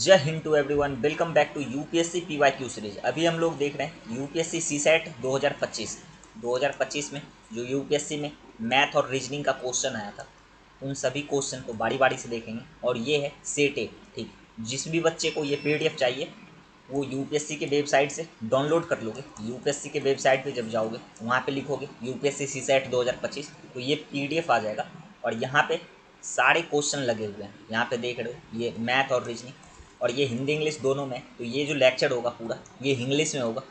जय Hind to everyone, welcome back to UPSC PYQ series. अभी हम लोग देख रहे हैं यूपीएससी सीसेट 2025 में जो यूपीएससी में मैथ और रीजनिंग का क्वेश्चन आया था, उन सभी क्वेश्चन को बारी बारी से देखेंगे। और ये है सेट ए, ठीक। जिस भी बच्चे को ये पीडीएफ चाहिए वो यूपीएससी के वेबसाइट से डाउनलोड कर लोगे। यूपीएससी के वेबसाइट पे जब जाओगे वहाँ पे लिखोगे यूपीएससी सीसेट 2025, तो ये पीडीएफ आ जाएगा। और यहाँ पे सारे क्वेश्चन लगे हुए हैं, यहाँ पे देख रहे हो, ये मैथ और रीजनिंग, और ये हिंदी इंग्लिश दोनों में। तो ये जो लेक्चर होगा पूरा ये इंग्लिश में होगा,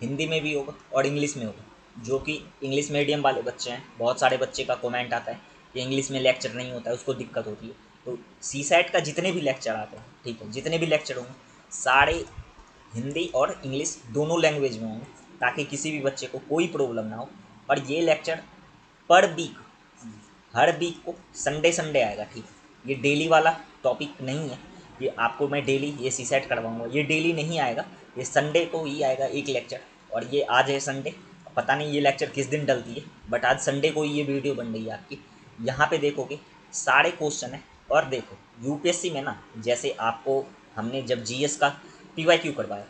हिंदी में भी होगा और इंग्लिश में होगा। जो कि इंग्लिश मीडियम वाले बच्चे हैं, बहुत सारे बच्चे का कमेंट आता है कि इंग्लिश में लेक्चर नहीं होता है, उसको दिक्कत होती है। तो सीसेट का जितने भी लेक्चर आते हैं, ठीक है, जितने भी लेक्चर होंगे सारे हिंदी और इंग्लिश दोनों लैंग्वेज में होंगे, ताकि किसी भी बच्चे को कोई प्रॉब्लम ना हो। और ये लेक्चर पर वीक, हर वीक को संडे संडे आएगा, ठीक है। ये डेली वाला टॉपिक नहीं है, ये आपको मैं डेली ये सीसेट करवाऊंगा, ये डेली नहीं आएगा, ये संडे को ही आएगा एक लेक्चर। और ये आज है संडे, पता नहीं ये लेक्चर किस दिन डलती है, बट आज संडे को ही ये वीडियो बन रही है आपकी। यहाँ पे देखोगे सारे क्वेश्चन है। और देखो यूपीएससी में ना, जैसे आपको हमने जब जीएस का पीवाईक्यू करवाया,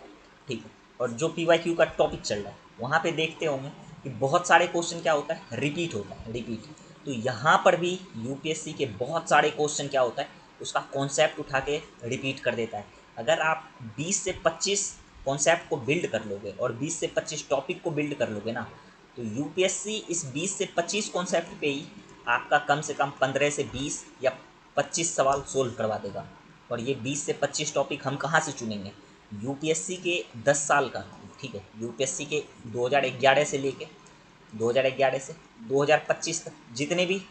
ठीक है, और जो पीवाईक्यू का टॉपिक चल रहा है वहाँ पे देखते होंगे कि बहुत सारे क्वेश्चन क्या होता है, रिपीट होता है, रिपीट। तो यहाँ पर भी यूपीएससी के बहुत सारे क्वेश्चन क्या होता है, उसका कॉन्सेप्ट उठा के रिपीट कर देता है। अगर आप 20 से 25 कॉन्सेप्ट को बिल्ड कर लोगे और 20 से 25 टॉपिक को बिल्ड कर लोगे ना, तो यूपीएससी इस 20 से 25 कॉन्सेप्ट पे ही आपका कम से कम 15 से 20 या 25 सवाल सोल्व करवा देगा। और ये 20 से 25 टॉपिक हम कहाँ से चुनेंगे? यूपीएससी के 10 साल का, ठीक है, यूपीएससी के 2011 से लेके 2011 से 2025 तक जितने भी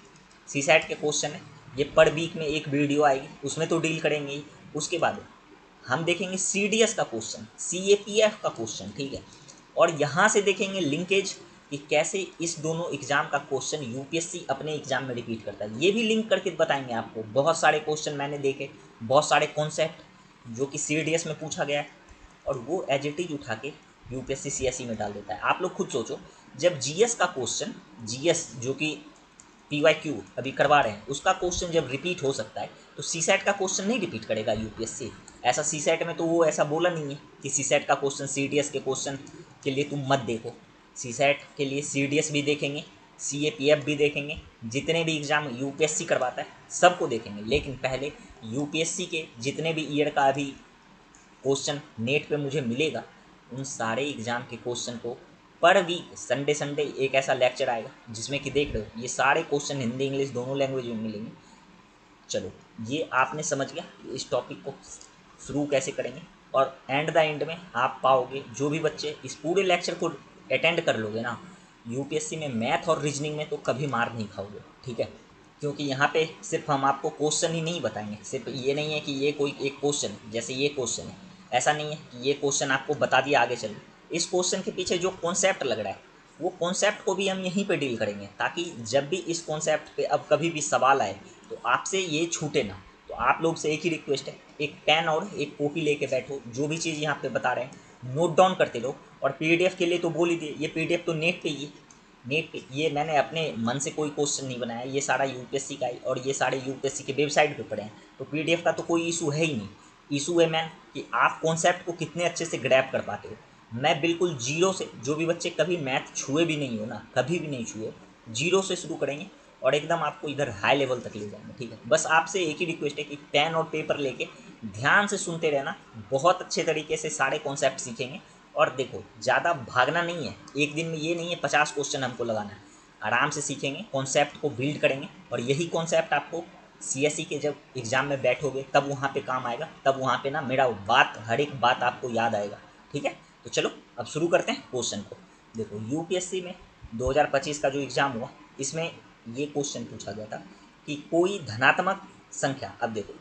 सीसेट के क्वेश्चन हैं, ये पर वीक में एक वीडियो आएगी, उसमें तो डील करेंगे ही। उसके बाद हम देखेंगे सीडीएस का क्वेश्चन, सीएपीएफ का क्वेश्चन, ठीक है। और यहाँ से देखेंगे लिंकेज कि कैसे इस दोनों एग्जाम का क्वेश्चन यूपीएससी अपने एग्जाम में रिपीट करता है, ये भी लिंक करके बताएंगे आपको। बहुत सारे क्वेश्चन मैंने देखे, बहुत सारे कॉन्सेप्ट जो कि सीडीएस में पूछा गया है, और वो एज इट इज उठा के यूपीएससी सीएसई में डाल देता है। आप लोग खुद सोचो, जब जीएस का क्वेश्चन, जीएस जो कि पीवाईक्यू अभी करवा रहे हैं, उसका क्वेश्चन जब रिपीट हो सकता है, तो सीसेट का क्वेश्चन नहीं रिपीट करेगा यूपीएससी? ऐसा सीसेट में तो वो ऐसा बोला नहीं है कि सीसेट का क्वेश्चन सीडीएस के क्वेश्चन के लिए तुम मत देखो। सीसेट के लिए सीडीएस भी देखेंगे, सीएपीएफ भी देखेंगे, जितने भी एग्जाम यूपीएससी करवाता है सबको देखेंगे। लेकिन पहले यूपीएससी के जितने भी ईयर का अभी क्वेश्चन नेट पे मुझे मिलेगा, उन सारे एग्ज़ाम के क्वेश्चन को पर वीक संडे संडे एक ऐसा लेक्चर आएगा जिसमें कि देख रहे हो ये सारे क्वेश्चन हिंदी इंग्लिश दोनों लैंग्वेज में मिलेंगे। चलो, ये आपने समझ गया कि इस टॉपिक को शुरू कैसे करेंगे। और एंड द एंड में आप पाओगे, जो भी बच्चे इस पूरे लेक्चर को अटेंड कर लोगे ना, यूपीएससी में मैथ और रीजनिंग में तो कभी मार नहीं खाओगे, ठीक है। क्योंकि यहाँ पे सिर्फ हम आपको क्वेश्चन ही नहीं बताएंगे, सिर्फ ये नहीं है कि ये कोई एक क्वेश्चन, जैसे ये क्वेश्चन है, ऐसा नहीं है कि ये क्वेश्चन आपको बता दिया आगे चलो। इस क्वेश्चन के पीछे जो कॉन्सेप्ट लग रहा है, वो कॉन्सेप्ट को भी हम यहीं पे डील करेंगे, ताकि जब भी इस कॉन्सेप्ट पे अब कभी भी सवाल आए तो आपसे ये छूटे ना। तो आप लोग से एक ही रिक्वेस्ट है, एक पेन और एक कॉपी लेके बैठो, जो भी चीज़ यहाँ पे बता रहे हैं नोट डाउन करते रहो। और पीडीएफ के लिए तो बोल ही दिए, ये पीडीएफ तो नेट पे ही है, नेट पे। ये मैंने अपने मन से कोई क्वेश्चन नहीं बनाया, ये सारा यूपीएससी का है, और ये सारे यूपीएससी के वेबसाइट पे पड़े हैं। तो पीडीएफ का तो कोई इशू है ही नहीं। इशू है मैन कि आप कॉन्सेप्ट को कितने अच्छे से ग्रैब कर पाते हो। मैं बिल्कुल जीरो से, जो भी बच्चे कभी मैथ छुए भी नहीं हो ना, कभी भी नहीं छुए, जीरो से शुरू करेंगे और एकदम आपको इधर हाई लेवल तक ले जाएंगे, ठीक है। बस आपसे एक ही रिक्वेस्ट है कि पेन और पेपर लेके ध्यान से सुनते रहना, बहुत अच्छे तरीके से सारे कॉन्सेप्ट सीखेंगे। और देखो, ज़्यादा भागना नहीं है, एक दिन में ये नहीं है 50 क्वेश्चन हमको लगाना है। आराम से सीखेंगे, कॉन्सेप्ट को बिल्ड करेंगे, और यही कॉन्सेप्ट आपको सीएसई के जब एग्ज़ाम में बैठोगे तब वहाँ पे काम आएगा। तब वहाँ पे ना मेरा बात, हर एक बात आपको याद आएगा, ठीक है। तो चलो अब शुरू करते हैं क्वेश्चन को। देखो यूपीएससी में 2025 का जो एग्ज़ाम हुआ, इसमें ये क्वेश्चन पूछा गया था कि कोई धनात्मक संख्या, अब देखो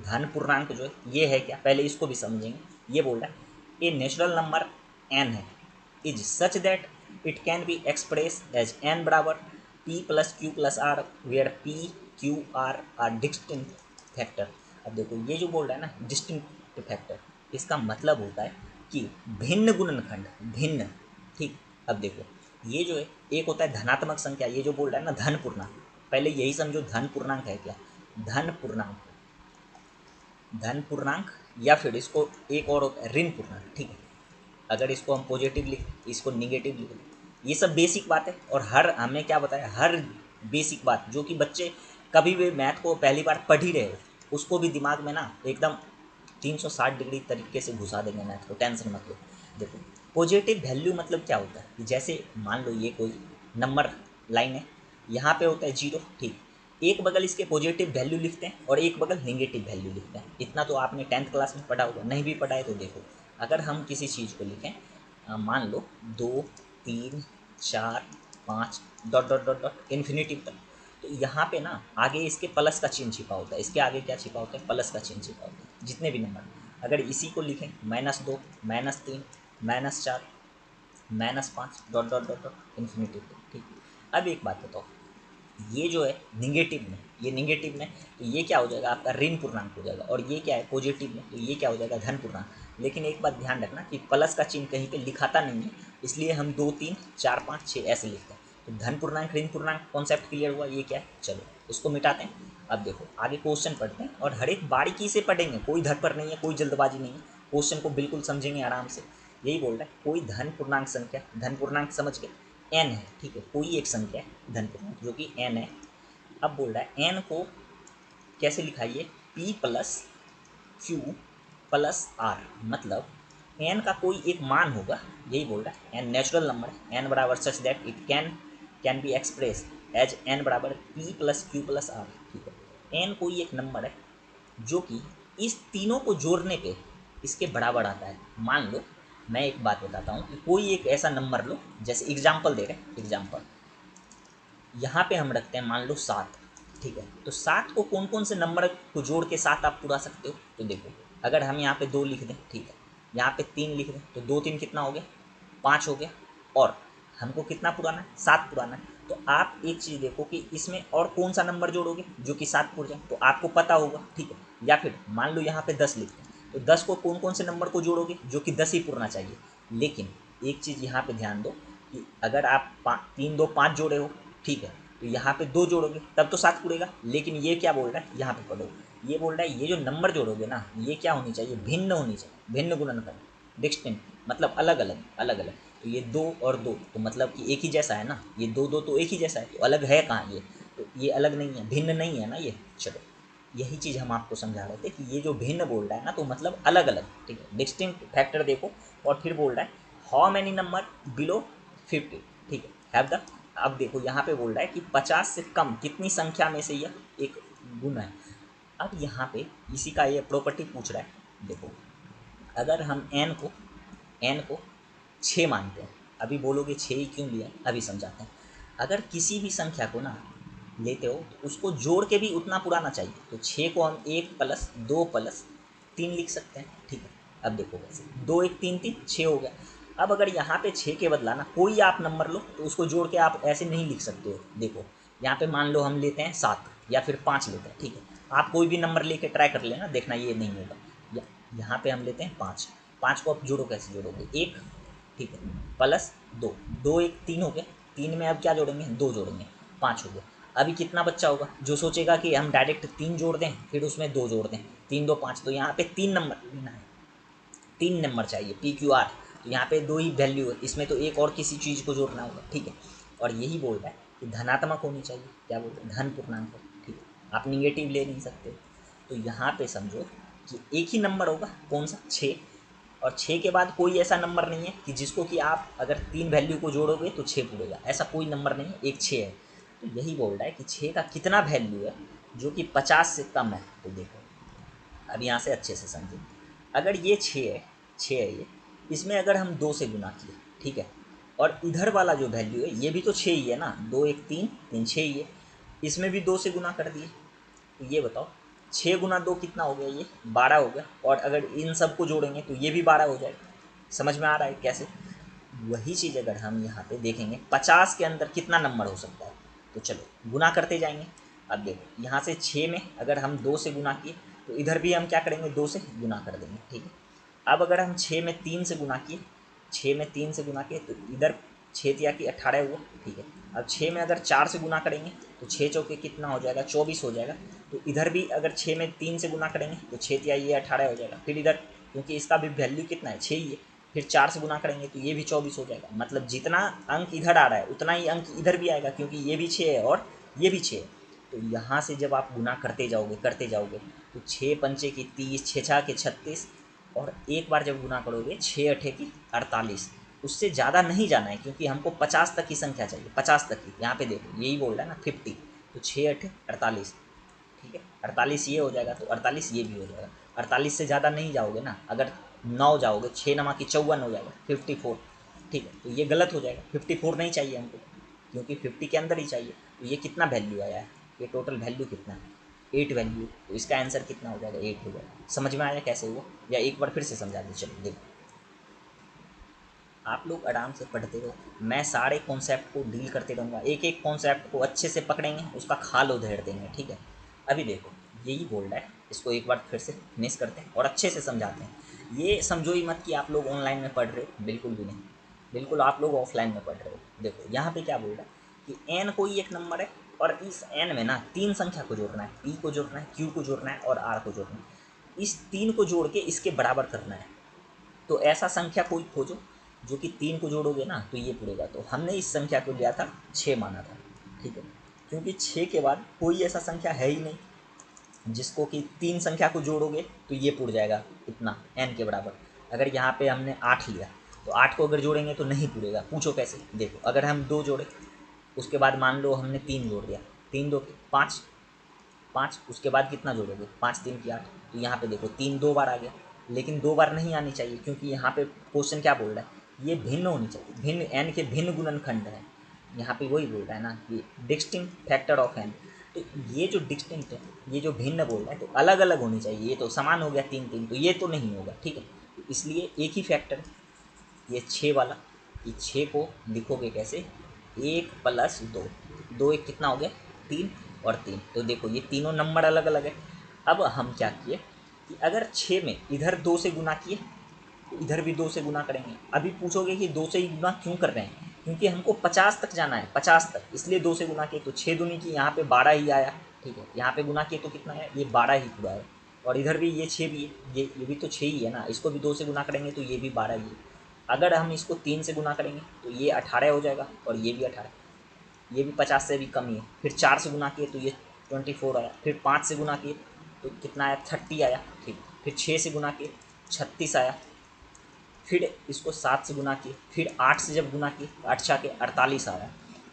धन पूर्णांक जो है ये है क्या, पहले इसको भी समझेंगे। ये बोल रहा है ए नेचुरल नंबर n है, is such that it can be express as n बराबर p plus Q plus R, where p q r are distinct factor. अब देखो ये जो बोल रहा है ना डिस्टिंक्ट फैक्टर, इसका मतलब होता है कि भिन्न गुणनखंड, भिन्न, ठीक। अब देखो ये जो है, एक होता है धनात्मक संख्या, ये जो बोल रहा है ना धन पूर्णांक, पहले यही समझो धन पूर्णांक है क्या। धन पूर्णांक, धन पूर्णांक या फिर इसको एक और होता है ऋण पूर्णांक, ठीक है। अगर इसको हम पॉजिटिव लिखें, इसको निगेटिव लिखें, ये सब बेसिक बात है। और हर हमने क्या बताया, हर बेसिक बात जो कि बच्चे कभी भी मैथ को पहली बार पढ़ ही रहे हो उसको भी दिमाग में ना एकदम 360 डिग्री तरीके से घुसा देंगे मैथ को, टेंशन मत लो। देखो पॉजिटिव वैल्यू मतलब क्या होता है, जैसे मान लो ये कोई नंबर लाइन है, यहाँ पे होता है 0, ठीक। एक बगल इसके पॉजिटिव वैल्यू लिखते हैं और एक बगल नेगेटिव वैल्यू लिखते हैं। इतना तो आपने 10th क्लास में पढ़ा होगा, नहीं भी पढ़ा है तो देखो, अगर हम किसी चीज़ को लिखें मान लो 2 3 4 5 dot dot dot dot infinitive तक, तो यहाँ पे ना आगे इसके प्लस का चिन्ह छिपा होता है, इसके आगे क्या छिपा होता है, प्लस का चिन्ह छिपा होता है। जितने भी नंबर, अगर इसी को लिखें -2 -3 -4 -5 dot dot dot dot infinitive तक, ठीक। अब एक बात बताओ, ये जो है निगेटिव में, ये निगेटिव में तो ये क्या हो जाएगा आपका ऋण पूर्णांक हो जाएगा, और ये क्या है पॉजिटिव में तो ये क्या हो जाएगा धन पूर्णांक। लेकिन एक बात ध्यान रखना कि प्लस का चिन्ह कहीं पे लिखाता नहीं है, इसलिए हम 2 3 4 5 6 ऐसे लिखते हैं। तो धन पूर्णांक ऋण पूर्णांक कॉन्सेप्ट क्लियर हुआ, ये क्या है, चलो उसको मिटाते हैं। अब देखो आगे क्वेश्चन पढ़ते हैं और हर एक बारीकी से पढ़ेंगे, कोई धड़पड़ नहीं है, कोई जल्दबाजी नहीं है, क्वेश्चन को बिल्कुल समझेंगे आराम से। यही बोल रहा है कोई धन पूर्णांक संख्या, धन पूर्णांक समझ के n है, ठीक है, कोई एक संख्या है धन पूर्णांक जो कि n है। अब बोल रहा है n को कैसे लिखाइए, p plus Q plus R, मतलब n का कोई एक मान होगा, यही बोल रहा है। n नेचुरल नंबर है, n बराबर such that it can be express as n बराबर p plus Q plus R, ठीक है। n कोई एक नंबर है जो कि इस तीनों को जोड़ने पे इसके बराबर आता है। मान लो मैं एक बात बताता हूँ कि कोई एक ऐसा नंबर लो, जैसे एग्जाम्पल दे रहे हैं, एग्जाम्पल यहाँ पे हम रखते हैं मान लो 7, ठीक है। तो 7 को कौन कौन से नंबर को जोड़ के 7 आप पूरा सकते हो, तो देखो अगर हम यहाँ पे 2 लिख दें, ठीक है, यहाँ पे 3 लिख दें, तो 2 3 कितना हो गया, 5 हो गया। और हमको कितना पुराना है, 7 पुराना है। तो आप एक चीज़ देखो कि इसमें और कौन सा नंबर जोड़ोगे जो कि 7 पुर जाए, तो आपको पता होगा, ठीक है। या फिर मान लो यहाँ पे 10 लिखते हैं, तो 10 को कौन कौन से नंबर को जोड़ोगे जो कि 10 ही पुरना चाहिए। लेकिन एक चीज़ यहाँ पे ध्यान दो कि अगर आप 3 2 5 जोड़े हो, ठीक है, तो यहाँ पे 2 जोड़ोगे तब तो 7 पूरेगा। लेकिन ये क्या बोल रहा है, यहाँ पे पढ़ो, ये बोल रहा है ये जो नंबर जोड़ोगे ना, ये क्या होनी चाहिए, भिन्न होनी चाहिए, भिन्न गुणनफल, डिस्टिंक्ट, मतलब अलग अलग अलग अलग। तो ये 2 और 2 तो मतलब कि एक ही जैसा है ना, ये 2 2 तो एक ही जैसा है, तो अलग है कहाँ ये, तो ये अलग नहीं है, भिन्न नहीं है ना ये। चलो यही चीज़ हम आपको समझा रहे थे कि ये जो भिन्न बोल रहा है ना, तो मतलब अलग अलग, ठीक है, डिस्टिंक्ट फैक्टर देखो। और फिर बोल रहा है हाउ मैनी नंबर बिलो 50, ठीक है, हैव द। अब देखो यहाँ पे बोल रहा है कि 50 से कम कितनी संख्या में से यह एक गुण है। अब यहाँ पे इसी का ये प्रॉपर्टी पूछ रहा है। देखो अगर हम n को 6 मानते हैं, अभी बोलोगे 6 ही क्यों लिया, अभी समझाते हैं। अगर किसी भी संख्या को ना लेते हो तो उसको जोड़ के भी उतना पुराना चाहिए, तो 6 को हम 1 प्लस 2 प्लस 3 लिख सकते हैं, ठीक है। अब देखो वैसे 2 1 3 3 6 हो गया। अब अगर यहाँ पे 6 के बदला ना कोई आप नंबर लो तो उसको जोड़ के आप ऐसे नहीं लिख सकते हो। देखो यहाँ पे मान लो हम लेते हैं 7 या फिर 5 लेते हैं, ठीक है। आप कोई भी नंबर लेके ट्राई कर लेना, देखना ये नहीं होगा। यहाँ पे हम लेते हैं 5, 5 को आप जोड़ो, कैसे जोड़ोगे, 1, ठीक है, प्लस 2, 2 1 3 हो गया, 3 में अब क्या जोड़ेंगे, 2 जोड़ेंगे, 5 हो गया। अभी कितना बच्चा होगा जो सोचेगा कि हम डायरेक्ट 3 जोड़ दें फिर उसमें 2 जोड़ दें, 3 2 5, तो यहाँ पे 3 नंबर लेना है, 3 नंबर चाहिए PQR। तो यहाँ पे 2 ही वैल्यू है, इसमें तो एक और किसी चीज़ को जोड़ना होगा, ठीक है। और यही बोल रहा है कि धनात्मक होनी चाहिए, क्या बोल रहे हैं, धन पूर्णांक हो, ठीक है, आप निगेटिव ले नहीं सकते। तो यहाँ पे समझो कि एक ही नंबर होगा, कौन सा, 6। और 6 के बाद कोई ऐसा नंबर नहीं है कि जिसको कि आप अगर 3 वैल्यू को जोड़ोगे तो 6 पूरेगा, ऐसा कोई नंबर नहीं है, एक 6 है। तो यही बोल रहा है कि 6 का कितना वैल्यू है जो कि 50 से कम है। तो देखो अब यहाँ से अच्छे से समझें, अगर ये 6 है ये, इसमें अगर हम 2 से गुना किए, ठीक है, और इधर वाला जो वैल्यू है ये भी तो 6 ही है ना, 2 1 3 3 6 ही है, इसमें भी 2 से गुना कर दिए। तो ये बताओ 6 गुना 2 कितना हो गया, ये 12 हो गया। और अगर इन सब को जोड़ेंगे तो ये भी 12 हो जाएगा। समझ में आ रहा है कैसे। वही चीज़ अगर हम यहाँ पे देखेंगे 50 के अंदर कितना नंबर हो सकता है, तो चलो गुना करते जाएंगे। अब देखो यहाँ से 6 में अगर हम 2 से गुना किए तो इधर भी हम क्या करेंगे, 2 से गुना कर देंगे, ठीक है। अब अगर हम 6 में 3 से गुना किए, 6 में 3 से गुना किए तो इधर 6 तिया की 18 हुआ, ठीक है। अब 6 में अगर 4 से गुना करेंगे तो 6 चौके कितना हो जाएगा, 24 हो जाएगा। तो इधर भी अगर 6 में 3 से गुना करेंगे तो 6 तिया ये 18 हो जाएगा। फिर इधर क्योंकि इसका भी वैल्यू कितना है, 6 ही है, फिर 4 से गुना करेंगे तो ये भी 24 हो जाएगा। मतलब जितना अंक इधर आ रहा है उतना ही अंक इधर भी आएगा, क्योंकि ये भी 6 है और ये भी 6 है। तो यहाँ से जब आप गुना करते जाओगे तो 6 पंचे की 30, 6 छः के 36, और एक बार जब गुना करोगे 6 अठे की 48। उससे ज़्यादा नहीं जाना है क्योंकि हमको 50 तक की संख्या चाहिए, 50 तक की। यहाँ पे देखो यही बोल रहा है ना 50, तो 6 अठे 48, ठीक है। 48 ये हो जाएगा तो 48 ये भी हो जाएगा। 48 से ज़्यादा नहीं जाओगे ना, अगर 9 जाओगे 6 नमा की 54 हो जाएगा 54, ठीक है। तो ये गलत हो जाएगा, 54 नहीं चाहिए हमको, क्योंकि 50 के अंदर ही चाहिए। तो ये कितना वैल्यू आया है, ये टोटल वैल्यू कितना है, 8 वैल्यू। तो इसका आंसर कितना हो जाएगा, 8 हो जाएगा। समझ में आया कैसे हुआ, या एक बार फिर से समझा दे। चलो देखो, आप लोग आराम से पढ़ते रहो, मैं सारे कॉन्सेप्ट को डील करते रहूँगा, एक एक कॉन्सेप्ट को अच्छे से पकड़ेंगे, उसका खाल उधेड़ देंगे, ठीक है। अभी देखो यही बोल रहा है, इसको एक बार फिर से फिनिश करते हैं और अच्छे से समझाते हैं। ये समझो ही मत कि आप लोग ऑनलाइन में पढ़ रहे हो, बिल्कुल भी नहीं, बिल्कुल आप लोग ऑफलाइन में पढ़ रहे हो। देखो यहाँ पे क्या बोल रहा है कि एन कोई एक नंबर है और इस एन में ना 3 संख्या को जोड़ना है, पी को जोड़ना है, क्यू को जोड़ना है और आर को जोड़ना है। इस 3 को जोड़ के इसके बराबर करना है। तो ऐसा संख्या कोई खोजो जो कि 3 को जोड़ोगे ना तो ये पुड़ेगा। तो हमने इस संख्या को लिया था 6 माना था, ठीक है, क्योंकि 6 के बाद कोई ऐसा संख्या है ही नहीं जिसको कि 3 संख्या को जोड़ोगे तो ये पुड़ जाएगा इतना n के बराबर। अगर यहाँ पे हमने 8 लिया तो 8 को अगर जोड़ेंगे तो नहीं पुड़ेगा। पूछो कैसे, देखो अगर हम 2 जोड़े, उसके बाद मान लो हमने 3 जोड़ दिया, 3 2 5, 5 उसके बाद कितना जोड़ोगे, 5 3 की 8। तो यहाँ पे देखो 3 2 बार आ गया, लेकिन 2 बार नहीं आनी चाहिए क्योंकि यहाँ पे क्वेश्चन क्या बोल रहा है, ये भिन्न होनी चाहिए, भिन्न एन के भिन्न गुणनखंड है। यहाँ पे वही बोल रहा है ना कि डिस्टिंक्ट फैक्टर ऑफ एन। तो ये जो डिस्टिंक्ट है, ये जो भिन्न बोल रहा है, तो अलग अलग होनी चाहिए। ये तो समान हो गया 3 3, तो ये तो नहीं होगा, ठीक है। तो इसलिए एक ही फैक्टर है ये 6 वाला। ये 6 को लिखोगे कैसे, 1 + 2, 2 1 कितना हो गया 3 और 3। तो देखो ये तीनों नंबर अलग अलग है। अब हम क्या किए कि अगर 6 में इधर 2 से गुना किए तो इधर भी 2 से गुना करेंगे। अभी पूछोगे कि 2 से ही गुना क्यों कर रहे हैं, क्योंकि हमको 50 तक जाना है, 50 तक, इसलिए 2 से गुना किए। तो 6 दूनी की यहाँ पे 12 ही आया, ठीक है। यहाँ पे गुना किए तो कितना है, ये 12 ही पूरा है। और इधर भी ये 6 भी है, ये भी तो 6 ही है ना, इसको भी 2 से गुना करेंगे तो ये भी 12 ही है। अगर हम इसको 3 से गुना करेंगे तो ये 18 हो जाएगा और ये भी 18, ये भी 50 से भी कम ही है। फिर 4 से गुना किए तो ये 24 आया। फिर 5 से गुना किए तो कितना आया, 30 आया, ठीक। फिर 6 से गुना किए 36 आया। फिर इसको 7 से गुना किए, फिर 8 से जब गुना किए 8 के 48 आया।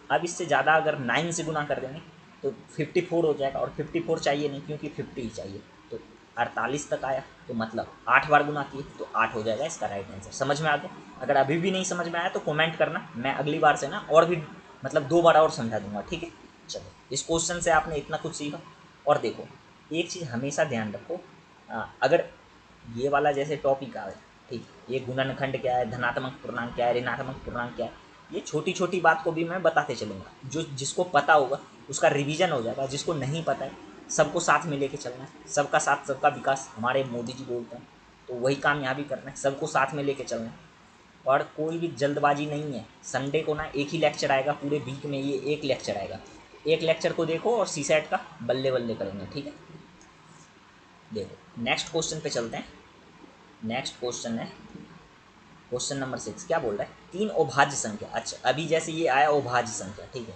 अब इससे ज़्यादा अगर 9 से गुना कर देंगे तो 54 हो जाएगा, और 54 चाहिए नहीं क्योंकि 50 ही चाहिए। तो 48 तक आया, तो मतलब 8 बार गुना किए तो 8 हो जाएगा इसका राइट आंसर। समझ में आ गया? अगर अभी भी नहीं समझ में आया तो कमेंट करना, मैं अगली बार से ना और भी मतलब 2 बार और समझा दूंगा, ठीक है। चलो, इस क्वेश्चन से आपने इतना कुछ सीखा। और देखो एक चीज़ हमेशा ध्यान रखो, अगर ये वाला जैसे टॉपिक आए, ठीक, ये गुणनखंड क्या है, धनात्मक पूर्णांक क्या है, ऋणात्मक पूर्णांक क्या है, ये छोटी छोटी बात को भी मैं बताते चलूँगा। जो जिसको पता होगा उसका रिवीजन हो जाएगा, जिसको नहीं पता है सबको साथ में लेके चलना है। सबका साथ सबका विकास, हमारे मोदी जी बोलते हैं, तो वही काम यहाँ भी करना है, सबको साथ में लेके चलना है। और कोई भी जल्दबाजी नहीं है। संडे को ना एक ही लेक्चर आएगा, पूरे वीक में ये एक लेक्चर आएगा। एक लेक्चर को देखो और सीसेट का बल्ले बल्ले करेंगे, ठीक है। देखो नेक्स्ट क्वेश्चन पे चलते हैं। नेक्स्ट क्वेश्चन है क्वेश्चन नंबर 6। क्या बोल रहा है, 3 अभाज्य संख्या। अच्छा, अभी जैसे ये आया अभाज्य संख्या, ठीक है,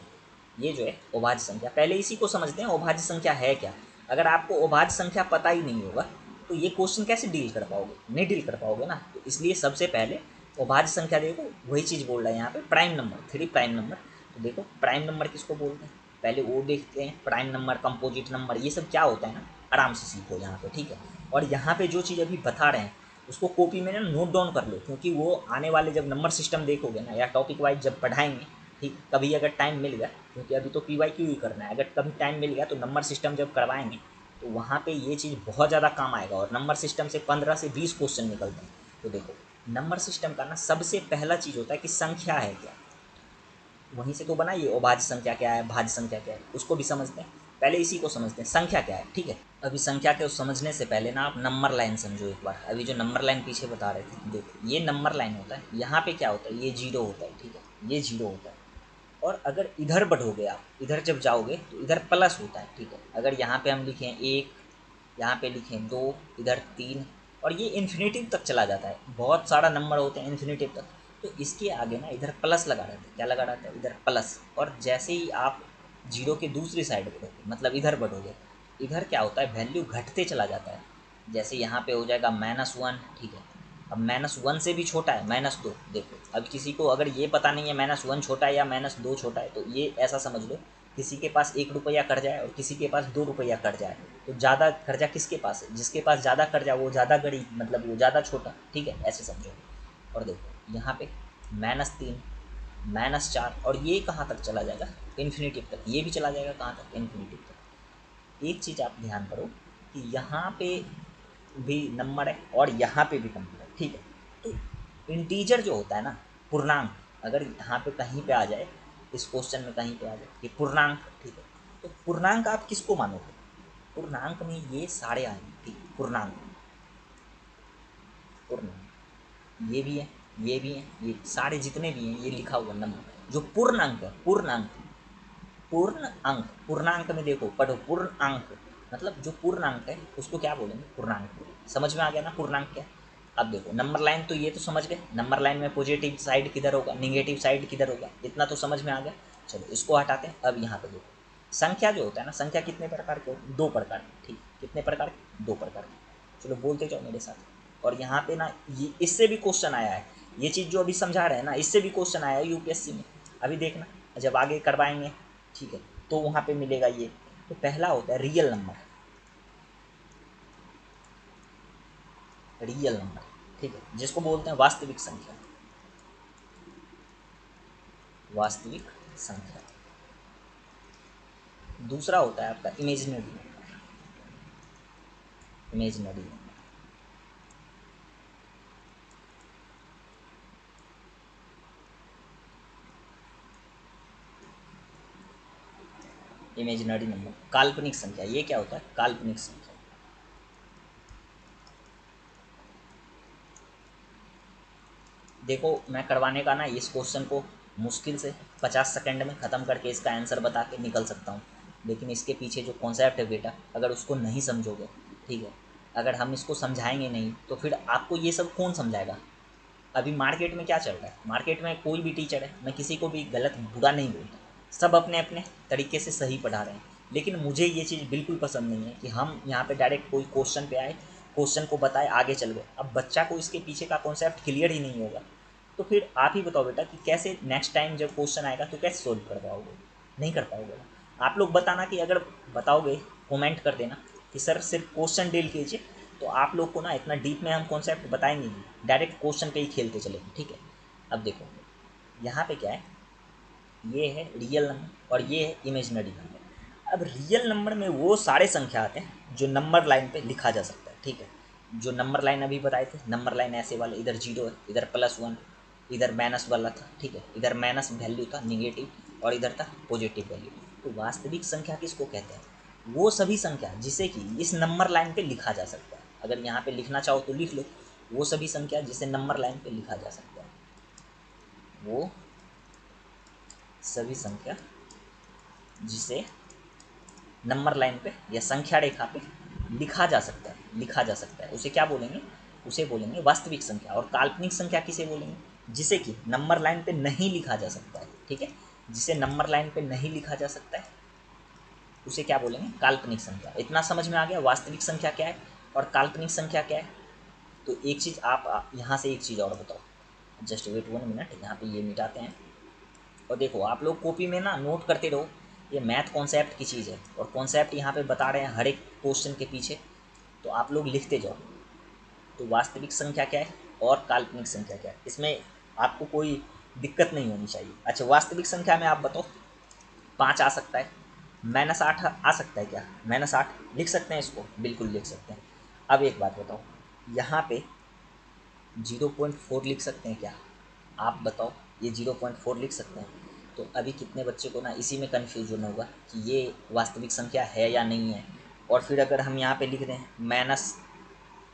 ये जो है अभाज्य संख्या, पहले इसी को समझते हैं अभाज्य संख्या है क्या। अगर आपको अभाज्य संख्या पता ही नहीं होगा तो ये क्वेश्चन कैसे डील कर पाओगे, नहीं डील कर पाओगे ना। तो इसलिए सबसे पहले अभाज्य संख्या देखो, वही चीज़ बोल रहा है यहाँ पे, प्राइम नंबर, 3 प्राइम नंबर। तो देखो प्राइम नंबर किसको बोलते हैं, पहले वो देखते हैं। प्राइम नंबर, कंपोजिट नंबर, ये सब क्या होता है ना, आराम से सीखो यहाँ पे, ठीक है। और यहाँ पे जो चीज़ अभी बता रहे हैं उसको कॉपी में ना नोट डाउन कर लो, क्योंकि वो आने वाले जब नंबर सिस्टम देखोगे ना या टॉपिक वाइज जब पढ़ाएंगे, ठीक, कभी अगर टाइम मिल गया, क्योंकि अभी तो PYQ ही करना है, अगर कभी टाइम मिल गया तो नंबर सिस्टम जब करवाएंगे तो वहाँ पे ये चीज़ बहुत ज़्यादा काम आएगा। और नंबर सिस्टम से 15 से 20 क्वेश्चन निकलते हैं। तो देखो नंबर सिस्टम का ना सबसे पहला चीज़ होता है कि संख्या है क्या, वहीं से तो बना ये अभाज्य संख्या क्या है, भाज्य संख्या क्या है, उसको भी समझते हैं। पहले इसी को समझते हैं, संख्या क्या है, ठीक है। अभी संख्या के समझने से पहले ना आप नंबर लाइन समझो एक बार। अभी जो नंबर लाइन पीछे बता रहे थे, देखो ये नंबर लाइन होता है, यहाँ पे क्या होता है, ये 0 होता है, ठीक है, ये 0 होता है। और अगर इधर बढ़ोगे आप, इधर जब जाओगे तो इधर प्लस होता है, ठीक है। अगर यहाँ पे हम लिखें 1, यहाँ पे लिखें 2, इधर 3, और ये इन्फिनेटिव तक चला जाता है, बहुत सारा नंबर होते हैं इन्फिनेटिव तक, तो इसके आगे ना इधर प्लस लगा रहता है। क्या लगा रहता है? इधर प्लस। और जैसे ही आप जीरो के दूसरी साइड बढ़ोगे, मतलब इधर बढ़ोगे, इधर क्या होता है, वैल्यू घटते चला जाता है। जैसे यहाँ पे हो जाएगा -1, ठीक है। अब -1 से भी छोटा है -2। देखो, अब किसी को अगर ये पता नहीं है -1 छोटा है या -2 छोटा है, तो ये ऐसा समझ लो, किसी के पास 1 रुपया कर्जा है और किसी के पास 2 रुपया कर्जा है, तो ज़्यादा कर्जा किसके पास है? जिसके पास ज़्यादा कर्जा वो ज़्यादा गरीब, मतलब वो ज़्यादा छोटा, ठीक है, ऐसे समझो। और देखो यहाँ पे -3, -4, और ये कहाँ तक चला जाएगा? इन्फिनेटिव तक। ये भी चला जाएगा कहाँ तक? इन्फिनेटिव तक। एक चीज़ आप ध्यान करो कि यहाँ पे भी नंबर है और यहाँ पे भी नंबर है, ठीक है। तो इंटीजर जो होता है ना, पूर्णांक, अगर यहाँ पे कहीं पे आ जाए, इस क्वेश्चन में कहीं पे आ जाए कि पूर्णांक, ठीक है, तो पूर्णांक आप किसको मानोगे? पूर्णांक में ये सारे आएंगे, ठीक है। पूर्णांक, पूर्णांक ये भी है, ये भी है, ये सारे जितने भी हैं, ये लिखा हुआ नंबर जो पूर्ण अंक है, पूर्ण अंक, पूर्ण अंक। पूर्णांक में देखो, पढ़ो, पूर्ण अंक मतलब जो पूर्ण अंक है उसको क्या बोलेंगे? पूर्णांक। समझ में आ गया ना पूर्णांक क्या? अब देखो, नंबर लाइन तो ये तो समझ गए, नंबर लाइन में पॉजिटिव साइड किधर होगा, निगेटिव साइड किधर होगा, इतना तो समझ में आ गया। चलो इसको हटाते हैं। अब यहाँ पे देखो, संख्या जो होता है ना, संख्या कितने प्रकार के होते हैं? 2 प्रकार के, ठीक। कितने प्रकार के? 2 प्रकार के। चलो बोलते जाओ मेरे साथ। और यहाँ पे ना ये इससे भी क्वेश्चन आया है, ये चीज़ जो अभी समझा रहे हैं ना, इससे भी क्वेश्चन आया है यूपीएससी में। अभी देखना, जब आगे करवाएंगे, ठीक है, तो वहाँ पे मिलेगा ये। तो पहला होता है रियल नंबर, रियल नंबर, ठीक है, जिसको बोलते हैं वास्तविक संख्या, वास्तविक संख्या। दूसरा होता है आपका imaginary number, imaginary number, imaginary number, काल्पनिक संख्या। ये क्या होता है? काल्पनिक संख्या। देखो, मैं करवाने का ना इस क्वेश्चन को मुश्किल से 50 सेकंड में ख़त्म करके इसका आंसर बता के निकल सकता हूँ, लेकिन इसके पीछे जो कॉन्सेप्ट है बेटा, अगर उसको नहीं समझोगे, ठीक है, अगर हम इसको समझाएंगे नहीं तो फिर आपको ये सब कौन समझाएगा? अभी मार्केट में क्या चल रहा है? मार्केट में कोई भी टीचर है, मैं किसी को भी गलत बुरा नहीं बोलता, सब अपने अपने तरीके से सही पढ़ा रहे हैं, लेकिन मुझे ये चीज़ बिल्कुल पसंद नहीं है कि हम यहाँ पे डायरेक्ट कोई क्वेश्चन पे आए, क्वेश्चन को बताए, आगे चल गए। अब बच्चा को इसके पीछे का कॉन्सेप्ट क्लियर ही नहीं होगा, तो फिर आप ही बताओ बेटा कि कैसे नेक्स्ट टाइम जब क्वेश्चन आएगा तो कैसे सोल्व कर पाओगे? नहीं कर पाओगे ना। आप लोग बताना कि अगर बताओगे, कमेंट कर देना कि सर सिर्फ क्वेश्चन डील कीजिए, तो आप लोग को ना इतना डीप में हम कॉन्सेप्ट बताएंगे नहीं, डायरेक्ट क्वेश्चन पे ही खेलते चलेंगे, ठीक है। अब देखो, यहाँ पे क्या है, ये है रियल नंबर और ये है इमेजिनरी नंबर। अब रियल नंबर में वो सारे संख्या आते हैं जो नंबर लाइन पे लिखा जा सकता है, ठीक है। जो नंबर लाइन अभी बताए थे, नंबर लाइन ऐसे वाले, इधर 0 है, इधर +1, इधर माइनस वाला था, ठीक है, इधर माइनस वैल्यू था निगेटिव और इधर था पॉजिटिव वैल्यू। तो वास्तविक संख्या किसको कहते हैं? वो सभी संख्या जिसे कि इस नंबर लाइन पे लिखा जा सकता है। अगर यहाँ पे लिखना चाहो तो लिख लो, वो सभी संख्या जिसे नंबर लाइन पे लिखा जा सकता है, वो सभी संख्या जिसे नंबर लाइन पे या संख्या रेखा पे लिखा जा सकता है, लिखा जा सकता है, उसे क्या बोलेंगे? उसे बोलेंगे वास्तविक संख्या। और काल्पनिक संख्या किसे बोलेंगे? जिसे कि नंबर लाइन पे नहीं लिखा जा सकता है, ठीक है, जिसे नंबर लाइन पे नहीं लिखा जा सकता है उसे क्या बोलेंगे? काल्पनिक संख्या। इतना समझ में आ गया वास्तविक संख्या क्या है और काल्पनिक संख्या क्या है? तो एक चीज़ आप यहाँ से एक चीज़ और बताओ, जस्ट वेट 1 मिनट, यहाँ पे ये मिटाते हैं। और देखो, आप लोग कॉपी में ना नोट करते रहो, ये मैथ कॉन्सेप्ट की चीज़ है और कॉन्सेप्ट यहाँ पे बता रहे हैं हर एक क्वेश्चन के पीछे, तो आप लोग लिखते जाओ। तो वास्तविक संख्या क्या है और काल्पनिक संख्या क्या है, इसमें आपको कोई दिक्कत नहीं होनी चाहिए। अच्छा, वास्तविक संख्या में आप बताओ, 5 आ सकता है, -8 आ सकता है क्या? -8 लिख सकते हैं इसको? बिल्कुल लिख सकते हैं। अब एक बात बताओ, यहाँ पे 0.4 लिख सकते हैं क्या? आप बताओ, ये 0.4 लिख सकते हैं? तो अभी कितने बच्चे को ना इसी में कन्फ्यूजन होगा कि ये वास्तविक संख्या है या नहीं है। और फिर अगर हम यहाँ पे लिख दें माइनस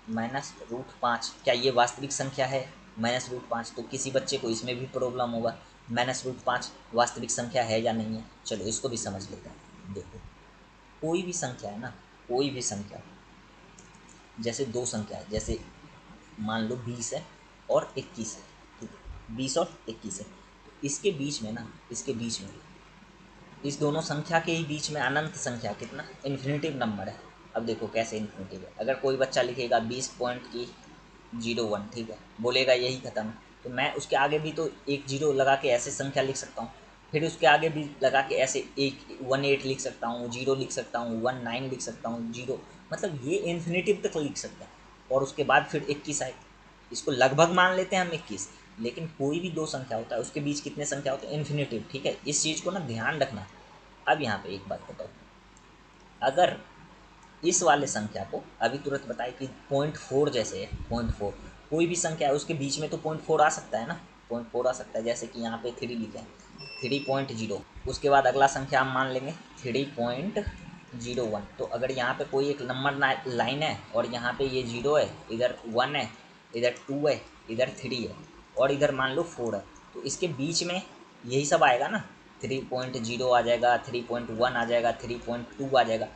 √5, क्या ये वास्तविक संख्या है? -√5, तो किसी बच्चे को इसमें भी प्रॉब्लम होगा -√5 वास्तविक संख्या है या नहीं है, चलो इसको भी समझ लेते हैं। देखो कोई भी संख्या है ना, कोई भी संख्या, जैसे दो संख्या है, जैसे मान लो 20 है और 21 है, ठीक है, 20 और 21 है, तो इसके बीच में ना, इसके बीच में, इस दोनों संख्या के ही बीच में अनंत संख्या, कितना, इन्फिनिटिव नंबर है। अब देखो कैसे इन्फिनिटिव है, अगर कोई बच्चा लिखेगा 20.01, ठीक है, बोलेगा यही खत्म है, तो मैं उसके आगे भी तो एक जीरो लगा के ऐसे संख्या लिख सकता हूँ, फिर उसके आगे भी लगा के ऐसे एक 18 लिख सकता हूँ, जीरो लिख सकता हूँ, 19 लिख सकता हूँ, जीरो, मतलब ये इन्फिनिटिव तक लिख सकता है। और उसके बाद फिर 21 आए, इसको लगभग मान लेते हैं हम 21, लेकिन कोई भी दो संख्या होता है उसके बीच कितने संख्या होते हैं, इन्फिनिटिव, ठीक है, इस चीज़ को ना ध्यान रखना। अब यहाँ पे एक बात बताओ, अगर इस वाले संख्या को अभी तुरंत बताए कि 0.4 जैसे है, 0.4 कोई भी संख्या है उसके बीच में तो 0.4 आ सकता है ना, 0.4 आ सकता है, जैसे कि यहाँ पे 3 लिखे हैं, 3.0, उसके बाद अगला संख्या हम मान लेंगे 3.01। तो अगर यहाँ पे कोई एक नंबर लाइन है और यहाँ पे ये 0 है, इधर 1 है, इधर 2 है, इधर 3 है और इधर मान लो 4 है, तो इसके बीच में यही सब आएगा ना, 3.0 आ जाएगा, 3.1 आ जाएगा, 3.2 आ जाएगा।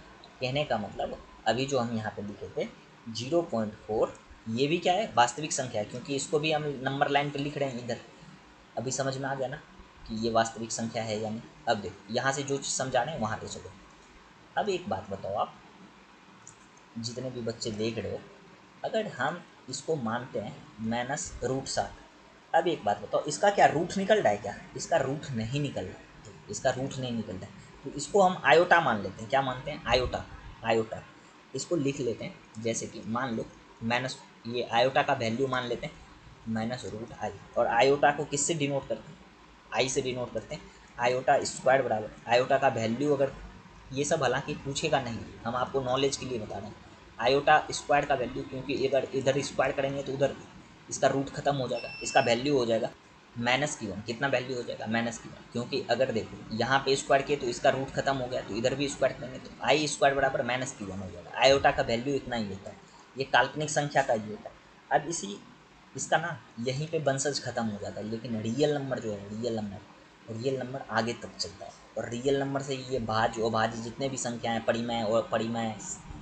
कहने का मतलब अभी जो हम यहाँ पे लिखे थे 0.4, ये भी क्या है, वास्तविक संख्या है, क्योंकि इसको भी हम नंबर लाइन पे लिख रहे हैं इधर। अभी समझ में आ गया ना कि ये वास्तविक संख्या है या नहीं। अब देखो यहाँ से जो चीज़ समझा रहे हैं वहाँ पे चलो। अब एक बात बताओ, आप जितने भी बच्चे देख रहे हो, अगर हम इसको मानते हैं -√7, अब एक बात बताओ, इसका क्या रूट निकल रहा है क्या, इसका रूट नहीं निकल रहा है, तो इसका रूट नहीं निकल रहा है, तो इसको हम आयोटा मान लेते हैं, क्या मानते हैं, आयोटा, आयोटा, इसको लिख लेते हैं, जैसे कि मान लो माइनस, ये आयोटा का वैल्यू मान लेते हैं -√i, और आयोटा को किससे डिनोट करते हैं, आई से डिनोट करते हैं, आयोटा स्क्वायर बराबर, आयोटा का वैल्यू अगर, ये सब हालांकि पूछेगा नहीं, हम आपको नॉलेज के लिए बता रहे हैं, आयोटा स्क्वायर का वैल्यू, क्योंकि अगर इधर स्क्वायर करेंगे तो उधर इसका रूट खत्म हो जाएगा, इसका वैल्यू हो जाएगा -1, कितना वैल्यू हो जाएगा, -1, क्योंकि अगर देखो यहाँ पे स्क्वायर किए तो इसका रूट खत्म हो गया, तो इधर भी स्क्वायर करेंगे तो आई स्क्वायर बराबर -1 हो जाएगा। आयोटा का वैल्यू इतना ही होता है, ये काल्पनिक संख्या का ही होता है। अब इसी इसका ना यहीं पे वंशज खत्म हो जाता है, लेकिन रियल नंबर जो है, रियल नंबर आगे तक चलता है, और रियल नंबर से ये भाज्य अभाज्य जितने भी संख्या हैं, परिमेय और परिमेय,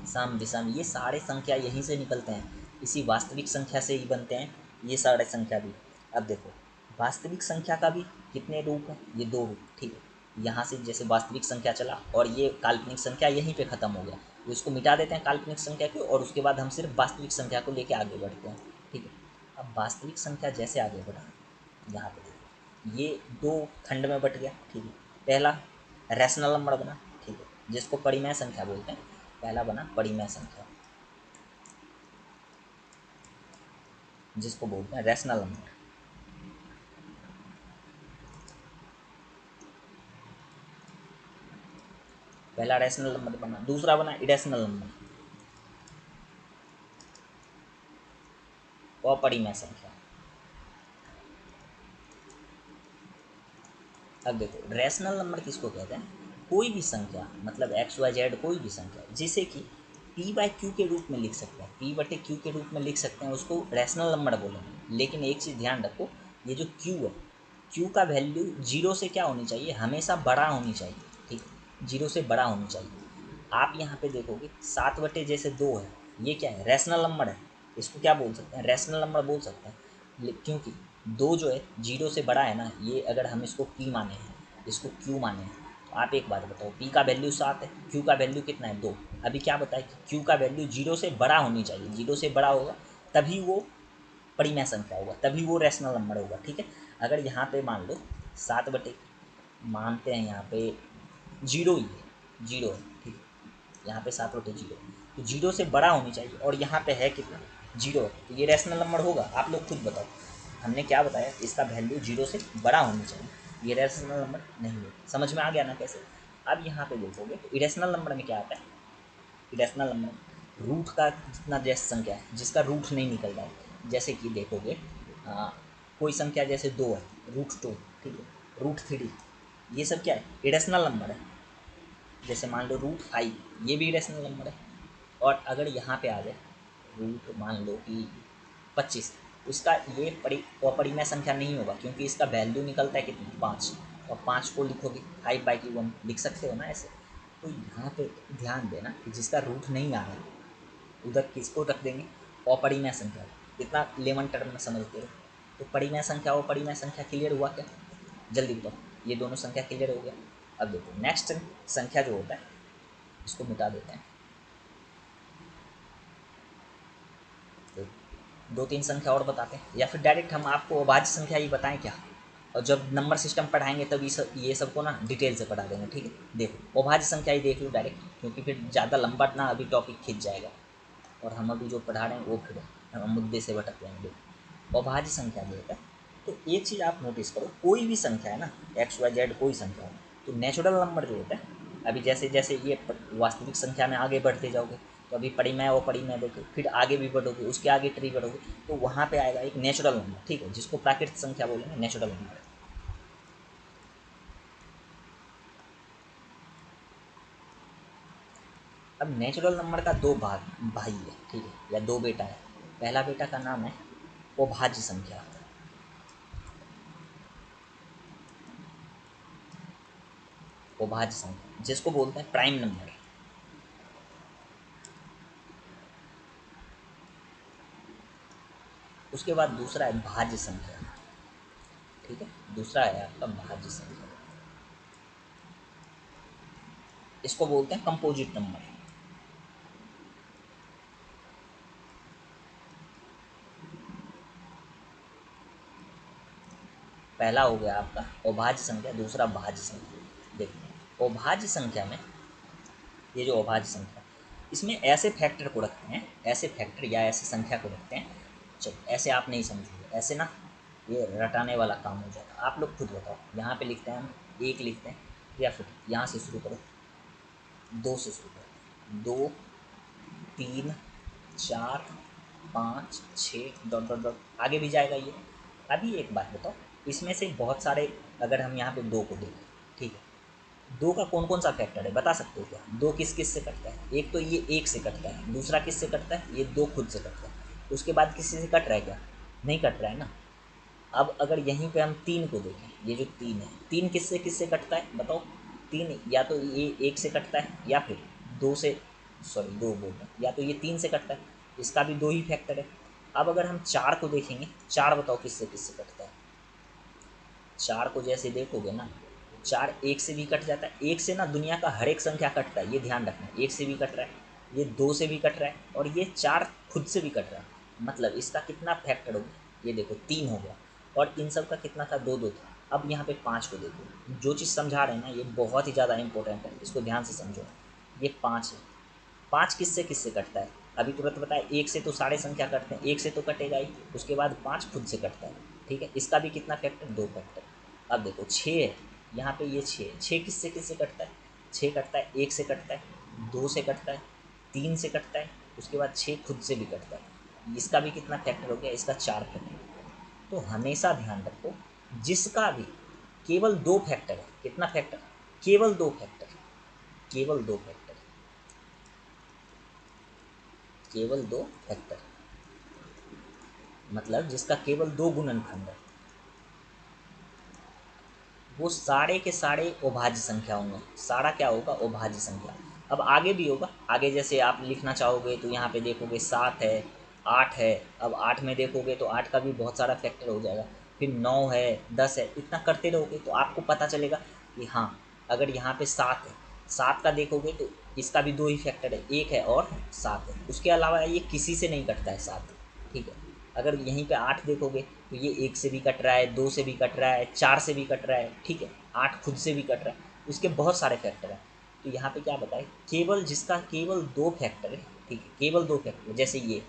सम विषम, ये सारे संख्या यहीं से निकलते हैं, इसी वास्तविक संख्या से ही बनते हैं ये सारे संख्या भी। अब देखो वास्तविक संख्या का भी कितने रूप हैं, ये दो रूप, ठीक है, यहाँ से जैसे वास्तविक संख्या चला और ये काल्पनिक संख्या यहीं पे ख़त्म हो गया, तो इसको मिटा देते हैं काल्पनिक संख्या को, और उसके बाद हम सिर्फ वास्तविक संख्या को लेके आगे बढ़ते हैं, ठीक है। अब वास्तविक संख्या जैसे आगे बढ़ा, यहाँ पे देखो ये दो खंड में बट गया, ठीक है, पहला रैशनल नंबर बना, ठीक है, जिसको परिमेय संख्या बोलते हैं, पहला बना परिमेय संख्या, जिसको बोलते हैं रैशनल नंबर, पहला रैशनल नंबर बना, दूसरा बना इरेशनल नंबर, अपरिमेय संख्या। अब देखो रैशनल नंबर किसको कहते हैं, कोई भी संख्या, मतलब XYZ कोई भी संख्या जिसे कि P/Q के रूप में लिख सकते हैं, P/Q के रूप में लिख सकते हैं, उसको रैशनल नंबर बोलेंगे। लेकिन एक चीज़ ध्यान रखो, ये जो Q है, Q का वैल्यू जीरो से क्या होनी चाहिए, हमेशा बड़ा होनी चाहिए, ठीक, जीरो से बड़ा होनी चाहिए। आप यहाँ पे देखोगे 7 जैसे 2 है, ये क्या है, रैशनल नंबर है, इसको क्या बोल सकते हैं, रैशनल नंबर बोल सकते हैं, क्योंकि दो जो है जीरो से बड़ा है ना, ये अगर हम इसको P माने हैं, इसको Q माने हैं, तो आप एक बात बताओ, P का वैल्यू 7 है, Q का वैल्यू कितना है, 2। अभी क्या बताए कि Q का वैल्यू जीरो से बड़ा होनी चाहिए, जीरो से बड़ा होगा तभी वो परिमेय संख्या होगा, तभी वो रैशनल नंबर होगा, ठीक है। अगर यहाँ पे मान लो 7 मानते हैं, यहाँ पे जीरो ही है, जीरो है, ठीक है, यहाँ पे 7/0, तो जीरो से बड़ा होनी चाहिए, और यहाँ पे है कितना, जीरो, तो ये रैशनल नंबर होगा, आप लोग खुद बताओ, हमने क्या बताया, इसका वैल्यू जीरो से बड़ा होनी चाहिए, ये रैशनल नंबर नहीं है। समझ में आ गया ना कैसे। अब यहाँ पे देखोगे तो इरेशनल नंबर में क्या आता है, इरेशनल नंबर रूट का जितना जैसे संख्या है जिसका रूट नहीं निकल रहा है, जैसे कि देखोगे कोई संख्या जैसे 2 है, √2, ठीक है, √3, ये सब क्या है, इरेशनल नंबर है। जैसे मान लो √5, ये भी इरेशनल नंबर है। और अगर यहाँ पे आ जाए रूट मान लो कि 25, उसका ये अपरिमेय संख्या नहीं होगा, क्योंकि इसका वैल्यू निकलता है कितना 5, और 5 को लिखोगे 5/1 लिख सकते हो ना ऐसे। तो यहाँ पे ध्यान देना कि जिसका रूट नहीं आ रहा उधर किसको रख देंगे, अपरिमेय संख्या। इतना लेमन टर्म में समझते हो। तो परिमेय संख्या अपरिमेय संख्या क्लियर हुआ क्या? जल्दी बताओ, ये दोनों संख्या क्लियर हो गया। अब देखो नेक्स्ट संख्या जो होता है इसको मिटा देते हैं। तो 2-3 संख्या और बताते हैं, या फिर डायरेक्ट हम आपको अभाज्य संख्या ही बताएं क्या? और जब नंबर सिस्टम पढ़ाएंगे तब ये सबको ना डिटेल से पढ़ा देंगे, ठीक है। देखो अभाज्य संख्या ही देख लो डायरेक्ट, क्योंकि फिर ज़्यादा लंबा ना अभी टॉपिक खिंच जाएगा और हम अभी जो पढ़ा रहे हैं वो फिर हम मुद्दे से भटक जाएंगे। अभाज्य संख्या जो होता है, तो एक चीज़ आप नोटिस करो, कोई भी संख्या है ना, XYZ कोई संख्या हो, तो नेचुरल नंबर जो होता है, अभी जैसे जैसे ये वास्तविक संख्या में आगे बढ़ते जाओगे तो अभी परिमेय और परिमेय देखो, फिर आगे भी बढ़ोगे, उसके आगे ट्री बढ़ोगे, तो वहाँ पे आएगा एक नेचुरल नंबर, ठीक है, जिसको प्राकृतिक संख्या बोलेंगे, नेचुरल नंबर। अब नेचुरल नंबर का दो भाई है, ठीक है, या दो बेटा है। पहला बेटा का नाम है अभाज्य संख्या। अभाज्य संख्या जिसको बोलते हैं प्राइम नंबर। उसके बाद दूसरा है भाज्य संख्या, ठीक है, दूसरा है आपका भाज्य संख्या, इसको बोलते हैं कंपोजिट नंबर। पहला हो गया आपका अभाज्य संख्या, दूसरा भाज्य संख्या। देखिए अभाज्य संख्या में ये जो अभाज्य संख्या, इसमें ऐसे फैक्टर को रखते हैं, ऐसे फैक्टर या ऐसे संख्या को रखते हैं। चलो ऐसे आप नहीं समझोगे, ऐसे ना ये रटाने वाला काम हो जाएगा। आप लोग खुद बताओ, यहाँ पे लिखते हैं हम 1 लिखते हैं, या फिर यहाँ से शुरू करो 2 से शुरू करो, 2 3 4 5 6 डॉट डॉट डॉट आगे भी जाएगा ये। अभी एक बात बताओ, इसमें से बहुत सारे, अगर हम यहाँ पे 2 को देखें, ठीक है, 2 का कौन कौन सा फैक्टर है बता सकते हो क्या? 2 किस किस से कटता है? एक तो ये 1 से कटता है, दूसरा किस से कटता है? ये 2 खुद से कटता है। उसके बाद किसी से कट रहा है क्या? नहीं कट रहा है ना। अब अगर यहीं पे हम 3 को देखें, ये जो 3 है, 3 किससे कटता है बताओ? 3 या तो ये 1 से कटता है, या फिर 2 से, सॉरी 2 बोल रहे हैं, या तो ये 3 से कटता है, इसका भी 2 ही फैक्टर है। अब अगर हम 4 को देखेंगे, 4 बताओ किससे किससे कटता है? 4 को जैसे देखोगे ना, 4 1 से भी कट जाता है। 1 से ना दुनिया का हर एक संख्या कटता है, ये ध्यान रखना। 1 से भी कट रहा है, ये 2 से भी कट रहा है, और ये 4 खुद से भी कट रहा है। मतलब इसका कितना फैक्टर हो गया? ये देखो 3 हो गया, और इन सब का कितना था? 2 2 था। अब यहाँ पे 5 को देखो, जो चीज़ समझा रहे हैं ना ये बहुत ही ज़्यादा इंपॉर्टेंट है, इसको ध्यान से समझो। ये 5 है, 5 किससे किससे कटता है? अभी तुरंत बताया, 1 से तो सारे संख्या कटते हैं, 1 से तो कटेगा ही, उसके बाद 5 खुद से कटता है, ठीक है। इसका भी कितना फैक्टर? 2 फैक्टर। अब देखो 6 है, यहाँ पे ये 6 है, 6 किससे किससे कटता है? 6 कटता है 1 से कटता है, 2 से कटता है, 3 से कटता है, उसके बाद 6 खुद से भी कटता है। इसका भी कितना फैक्टर हो गया? इसका 4 फैक्टर। तो हमेशा ध्यान रखो, जिसका भी केवल 2 फैक्टर है, कितना फैक्टर? केवल 2 फैक्टर, केवल 2 फैक्टर, केवल 2 फैक्टर, मतलब जिसका केवल 2 गुणनखंड है, वो सारे के सारे अभाज्य संख्या होंगे। सारा क्या होगा? अभाज्य संख्या। अब आगे भी होगा, आगे जैसे आप लिखना चाहोगे तो यहाँ पे देखोगे 7 है, 8 है। अब 8 में देखोगे तो 8 का भी बहुत सारा फैक्टर हो जाएगा, फिर 9 है, 10 है, इतना करते रहोगे तो आपको पता चलेगा कि हाँ, अगर यहाँ पे 7 है, 7 का देखोगे तो इसका भी 2 ही फैक्टर है, 1 है और 7 है। उसके अलावा ये किसी से नहीं कटता है 7, ठीक है। अगर यहीं पे 8 देखोगे तो ये 1 से भी कट रहा है, 2 से भी कट रहा है, 4 से भी कट रहा है, ठीक है, 8 खुद से भी कट रहा है, उसके बहुत सारे फैक्टर हैं। तो यहाँ पे क्या बताए? केवल जिसका केवल 2 फैक्टर है, ठीक है, केवल 2 फैक्टर, जैसे ये,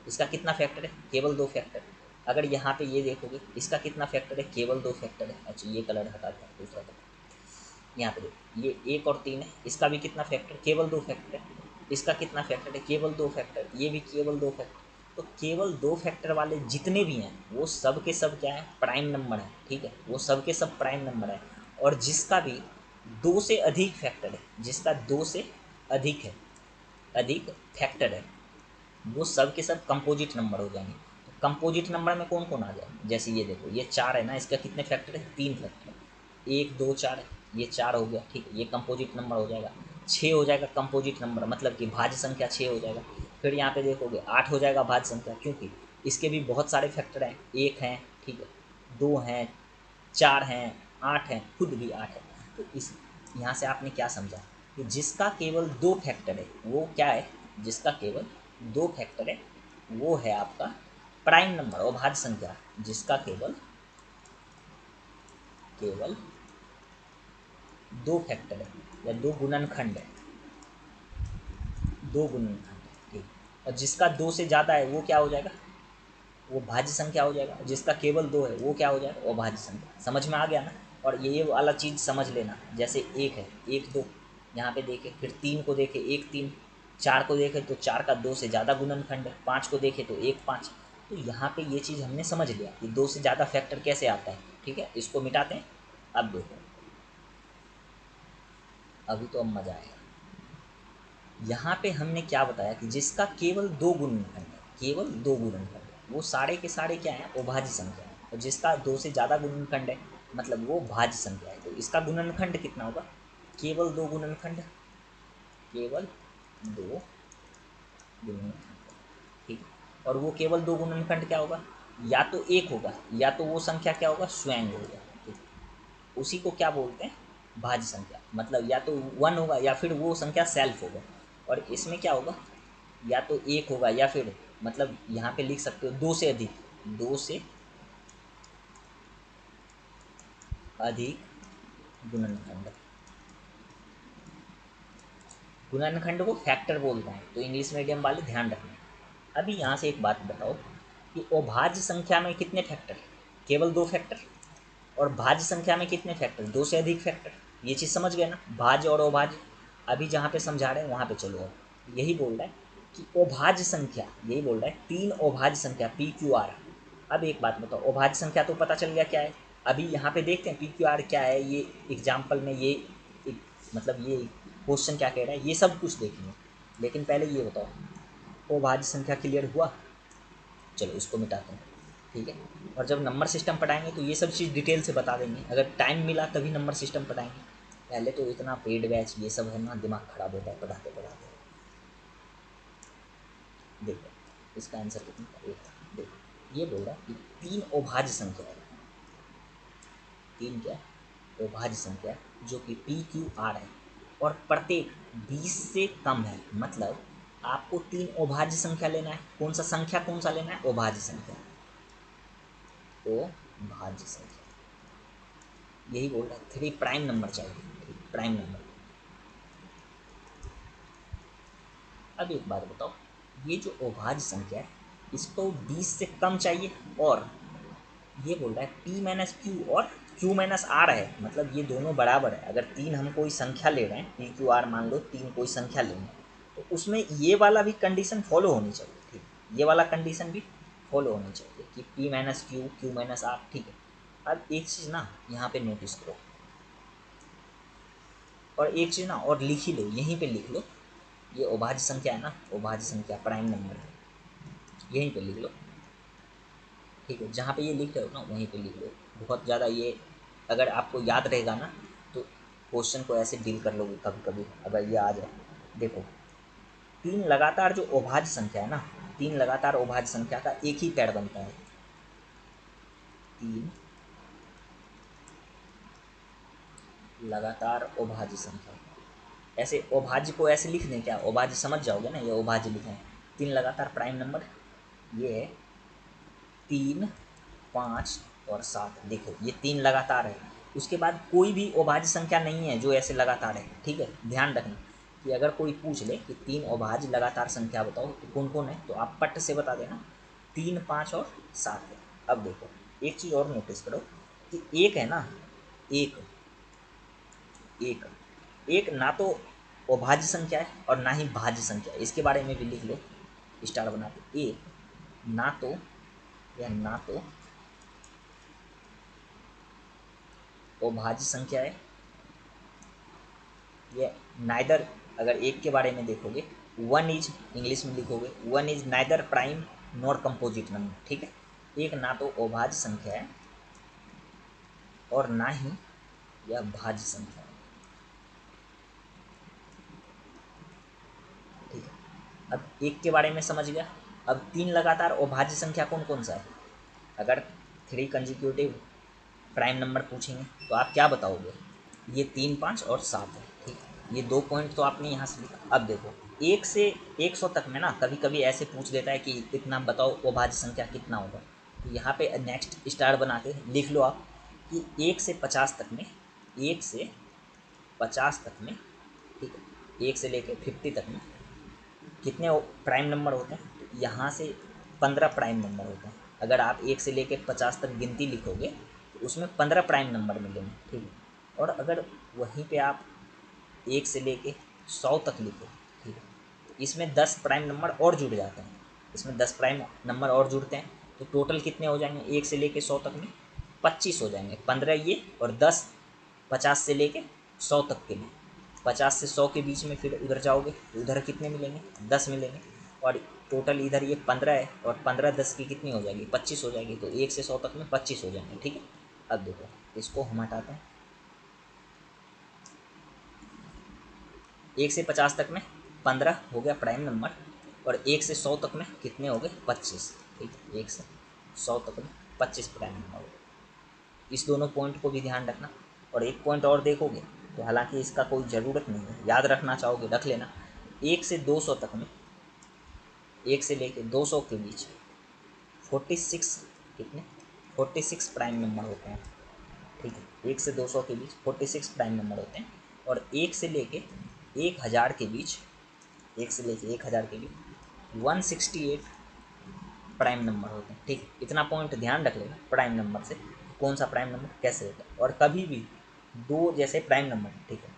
इसका कितना फैक्टर है? केवल 2 फैक्टर। अगर यहाँ पे ये देखोगे, इसका कितना फैक्टर है? केवल 2 फैक्टर है। अच्छा ये कलर हटाते हैं, दूसरा कलर। यहाँ पे देखो, ये 1 और 3 है, इसका भी कितना फैक्टर? केवल 2 फैक्टर है। इसका कितना फैक्टर है? केवल 2 फैक्टर। ये भी केवल 2 फैक्टर। तो केवल 2 फैक्टर वाले जितने भी हैं वो सब के सब क्या है? प्राइम नंबर है, ठीक है, वो सब के सब प्राइम नंबर है। और जिसका भी 2 से अधिक फैक्टर है, जिसका 2 से अधिक है, अधिक फैक्टर है, वो सब के सब कंपोजिट नंबर हो जाएंगे। कंपोजिट नंबर में कौन कौन आ जाए, जैसे ये देखो ये 4 है ना, इसका कितने फैक्टर है, 3 फैक्टर है, 1 2 4 है, ये 4 हो गया, ठीक है, ये कंपोजिट नंबर हो जाएगा। 6 हो जाएगा कंपोजिट नंबर, मतलब कि भाज्य संख्या 6 हो जाएगा। फिर यहाँ पे देखोगे 8 हो जाएगा भाज्य संख्या, क्योंकि इसके भी बहुत सारे फैक्टर हैं, 1 हैं, ठीक है, 2 हैं, 4 हैं, 8 हैं, खुद भी 8 है। तो इस यहाँ से आपने क्या समझा कि जिसका केवल 2 फैक्टर है वो क्या है, जिसका केवल 2 फैक्टर है वो है आपका प्राइम नंबर, अभाज्य संख्या, जिसका केवल केवल 2 फैक्टर है या 2 गुणनखंड है, 2 गुणनखंड है, ठीक। और जिसका 2 से ज़्यादा है वो क्या हो जाएगा, वो भाज्य संख्या हो जाएगा। जिसका केवल 2 है वो क्या हो जाएगा, वो भाज्य संख्या। समझ में आ गया ना। और ये वाला चीज़ समझ लेना, जैसे 1 है, 1 2 यहाँ पे देखे, फिर 3 को देखे 1 3, 4 को देखे तो 4 का 2 से ज़्यादा गुणनखंड है, 5 को देखे तो 1 5। तो यहाँ पे ये चीज़ हमने समझ लिया कि 2 से ज़्यादा फैक्टर कैसे आता है, ठीक है। इसको मिटाते हैं। अब देखो, अभी तो अब मज़ा आएगा। यहाँ पे हमने क्या बताया कि जिसका केवल 2 गुणनखंड है, केवल 2 गुणनखंड है, वो सारे के सारे क्या हैं, अभाज्य संख्या है। और जिसका 2 से ज़्यादा गुणनखंड है मतलब वो भाज्य संख्या है। तो इसका गुणनखंड कितना होगा, केवल 2 गुणनखंड, केवल 2 गुणनखंड, ठीक है। और वो केवल 2 गुणनखंड क्या होगा, या तो 1 होगा या तो वो संख्या क्या होगा, स्वयं होगा, ठीक है। उसी को क्या बोलते हैं, भाज्य संख्या, मतलब या तो 1 होगा या फिर वो संख्या सेल्फ होगा। और इसमें क्या होगा, या तो 1 होगा या फिर मतलब यहाँ पे लिख सकते हो 2 से अधिक, 2 से अधिक गुणनखंड। गुणनखंड को फैक्टर बोलते हैं, तो इंग्लिश मीडियम वाले ध्यान रखना। अभी यहाँ से एक बात बताओ कि अभाज्य संख्या में कितने फैक्टर, केवल 2 फैक्टर। और भाज्य संख्या में कितने फैक्टर, 2 से अधिक फैक्टर। ये चीज़ समझ गए ना, भाज्य और अभाज्य। अभी जहाँ पे समझा रहे हैं वहाँ पे चलो। अब यही बोल रहा है कि अभाज्य संख्या, यही बोल रहा है 3 अभाज्य संख्या PQR। अब एक बात बताओ, अभाज्य संख्या तो पता चल गया क्या है। अभी यहाँ पे देखते हैं PQR क्या है, ये एग्जाम्पल में ये एक, मतलब ये क्वेश्चन क्या कह रहा है, ये सब कुछ देखेंगे। लेकिन पहले ये बताओ, अभाज्य संख्या क्लियर हुआ। चलो इसको मिटाते हैं, ठीक है। और जब नंबर सिस्टम पढ़ाएंगे तो ये सब चीज़ डिटेल से बता देंगे, अगर टाइम मिला तभी नंबर सिस्टम पढ़ाएंगे। पहले तो इतना पेड बैच ये सब है ना, दिमाग खराब होता है पढ़ाते पढ़ाते। देखो इसका आंसर कितना, एक। देखो ये बोल रहा है कि 3 अभाज्य संख्या है, 3 क्या अभाज्य संख्या, जो कि PQR है। और प्रत्येक 20 से कम है, मतलब आपको 3 अभाज्य संख्या लेना है। कौन सा संख्या, कौन सा लेना है, अभाज्य संख्या, अभाज्य संख्या। यही बोल रहा है 3 प्राइम नंबर चाहिए, 3 प्राइम नंबर। अब एक बात बताओ, ये जो अभाज्य संख्या है इसको 20 से कम चाहिए, और ये बोल रहा है P माइनस क्यू और Q माइनस आर है, मतलब ये दोनों बराबर है। अगर 3 हम कोई संख्या ले रहे हैं, PQR मान लो 3 कोई संख्या लेंगे, तो उसमें ये वाला भी कंडीशन फॉलो होनी चाहिए, ठीक, ये वाला कंडीशन भी फॉलो होनी चाहिए कि P minus Q, Q minus R, ठीक है। अब एक चीज़ ना यहाँ पे नोटिस करो, और एक चीज़ ना और लिख ही लो, यहीं पे लिख लो। ये अभाज्य संख्या है ना, अभाज्य संख्या प्राइम नंबर है, यहीं पे लिख लो, ठीक है। जहाँ पे ये लिख रहे हो ना वहीं पे लिख लो। बहुत ज़्यादा ये अगर आपको याद रहेगा ना तो क्वेश्चन को ऐसे डील कर लोगे कभी कभी, अगर ये आ जाए। देखो 3 लगातार जो अभाज्य संख्या है ना, 3 लगातार अभाज्य संख्या का एक ही पैड बनता है, 3 लगातार अभाज्य संख्या। ऐसे अभाज्य को ऐसे लिख दें क्या, अभाज्य समझ जाओगे ना, ये अभाज्य लिखें 3 लगातार प्राइम नंबर, ये है 3 5 और 7। देखो ये 3 लगातार है, उसके बाद कोई भी अभाज्य संख्या नहीं है जो ऐसे लगातार है, ठीक है। ध्यान रखना कि अगर कोई पूछ ले कि 3 अभाज्य लगातार संख्या बताओ तो कौन कौन है, तो आप पट से बता देना 3 5 और 7 है। अब देखो एक चीज़ और नोटिस करो कि एक है ना, एक एक एक ना तो अभाज्य संख्या है और ना ही भाज्य संख्या है, इसके बारे में भी लिख लो स्टार बना के। एक ना तो, यह ना तो अभाज्य संख्या है, ये नाइदर, अगर एक के बारे में देखोगे 1 इज, इंग्लिश में लिखोगे 1 is neither prime nor composite number, ठीक है। एक ना तो अभाज्य संख्या है और ना ही यह भाज्य संख्या है, ठीक है। अब एक के बारे में समझ गया। अब तीन लगातार अभाज्य संख्या कौन कौन सा है? अगर थ्री कंजिक्यूटिव प्राइम नंबर पूछेंगे तो आप क्या बताओगे? ये 3, 5 और 7 है, ठीक है। ये 2 पॉइंट तो आपने यहाँ से लिखा। अब देखो 1 से 100 तक में ना कभी कभी ऐसे पूछ देता है कि इतना बताओ अभाज्य संख्या कितना होगा। तो यहाँ पे नेक्स्ट स्टार बना के लिख लो आप कि 1 से 50 तक में, 1 से 50 तक में, ठीक है, 1 से लेके 50 तक में कितने प्राइम नंबर होते हैं? तो यहाँ से 15 प्राइम नंबर होते हैं। अगर आप 1 से लेके 50 तक गिनती लिखोगे तो उसमें 15 प्राइम नंबर मिलेंगे, ठीक है। और अगर वहीं पे आप 1 से लेके 100 तक लिखो, ठीक है, तो इसमें 10 प्राइम नंबर और जुड़ जाते हैं। इसमें 10 प्राइम नंबर और जुड़ते हैं तो टोटल कितने हो जाएंगे 1 से लेके 100 तक में? 25 हो जाएंगे। 15 ये और 10 50 से लेके 100 तक के लिए। 50 से 100 के बीच में फिर उधर जाओगे तो उधर कितने मिलेंगे? 10 मिलेंगे। और टोटल इधर ये 15 है और 15 10 की कितनी हो जाएगी? 25 हो जाएगी। तो 1 से 100 तक में 25 हो जाएंगे, ठीक है। अब देखो इसको हम हटाते हैं। 1 से 50 तक में 15 हो गया प्राइम नंबर और 1 से 100 तक में कितने हो गए? 25, ठीक है। 1 से 100 तक में 25 प्राइम नंबर हो गए। इस दोनों पॉइंट को भी ध्यान रखना। और एक पॉइंट और देखोगे तो हालांकि इसका कोई ज़रूरत नहीं है, याद रखना चाहोगे रख लेना। 1 से 200 तक में, 1 से लेके 200 के बीच 46 कितने? 46 प्राइम नंबर होते हैं, ठीक है। 1 से 200 के बीच 46 प्राइम नंबर होते हैं। और 1 से लेके 1000 के बीच, 1 से लेके 1000 के बीच 168 प्राइम नंबर होते हैं, ठीक। इतना पॉइंट ध्यान रख लेना प्राइम नंबर से, कौन सा प्राइम नंबर कैसे होता है। और कभी भी दो जैसे प्राइम नंबर, ठीक है,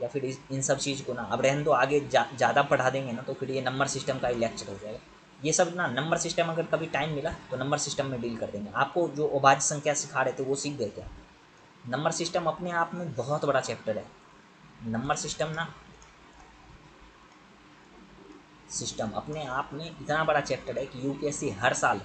या फिर इन सब चीज़ को ना अब रहने दो, आगे ज़्यादा पढ़ा देंगे ना तो फिर ये नंबर सिस्टम का ही लेक्चर हो जाएगा। ये सब ना नंबर सिस्टम अगर कभी टाइम मिला तो नंबर सिस्टम में डील कर देंगे। आपको जो अभाज्य संख्या सिखा रहे थे वो सीख गए क्या? नंबर सिस्टम अपने आप में बहुत बड़ा चैप्टर है। नंबर सिस्टम ना सिस्टम अपने आप में इतना बड़ा चैप्टर है कि यूपीएससी हर साल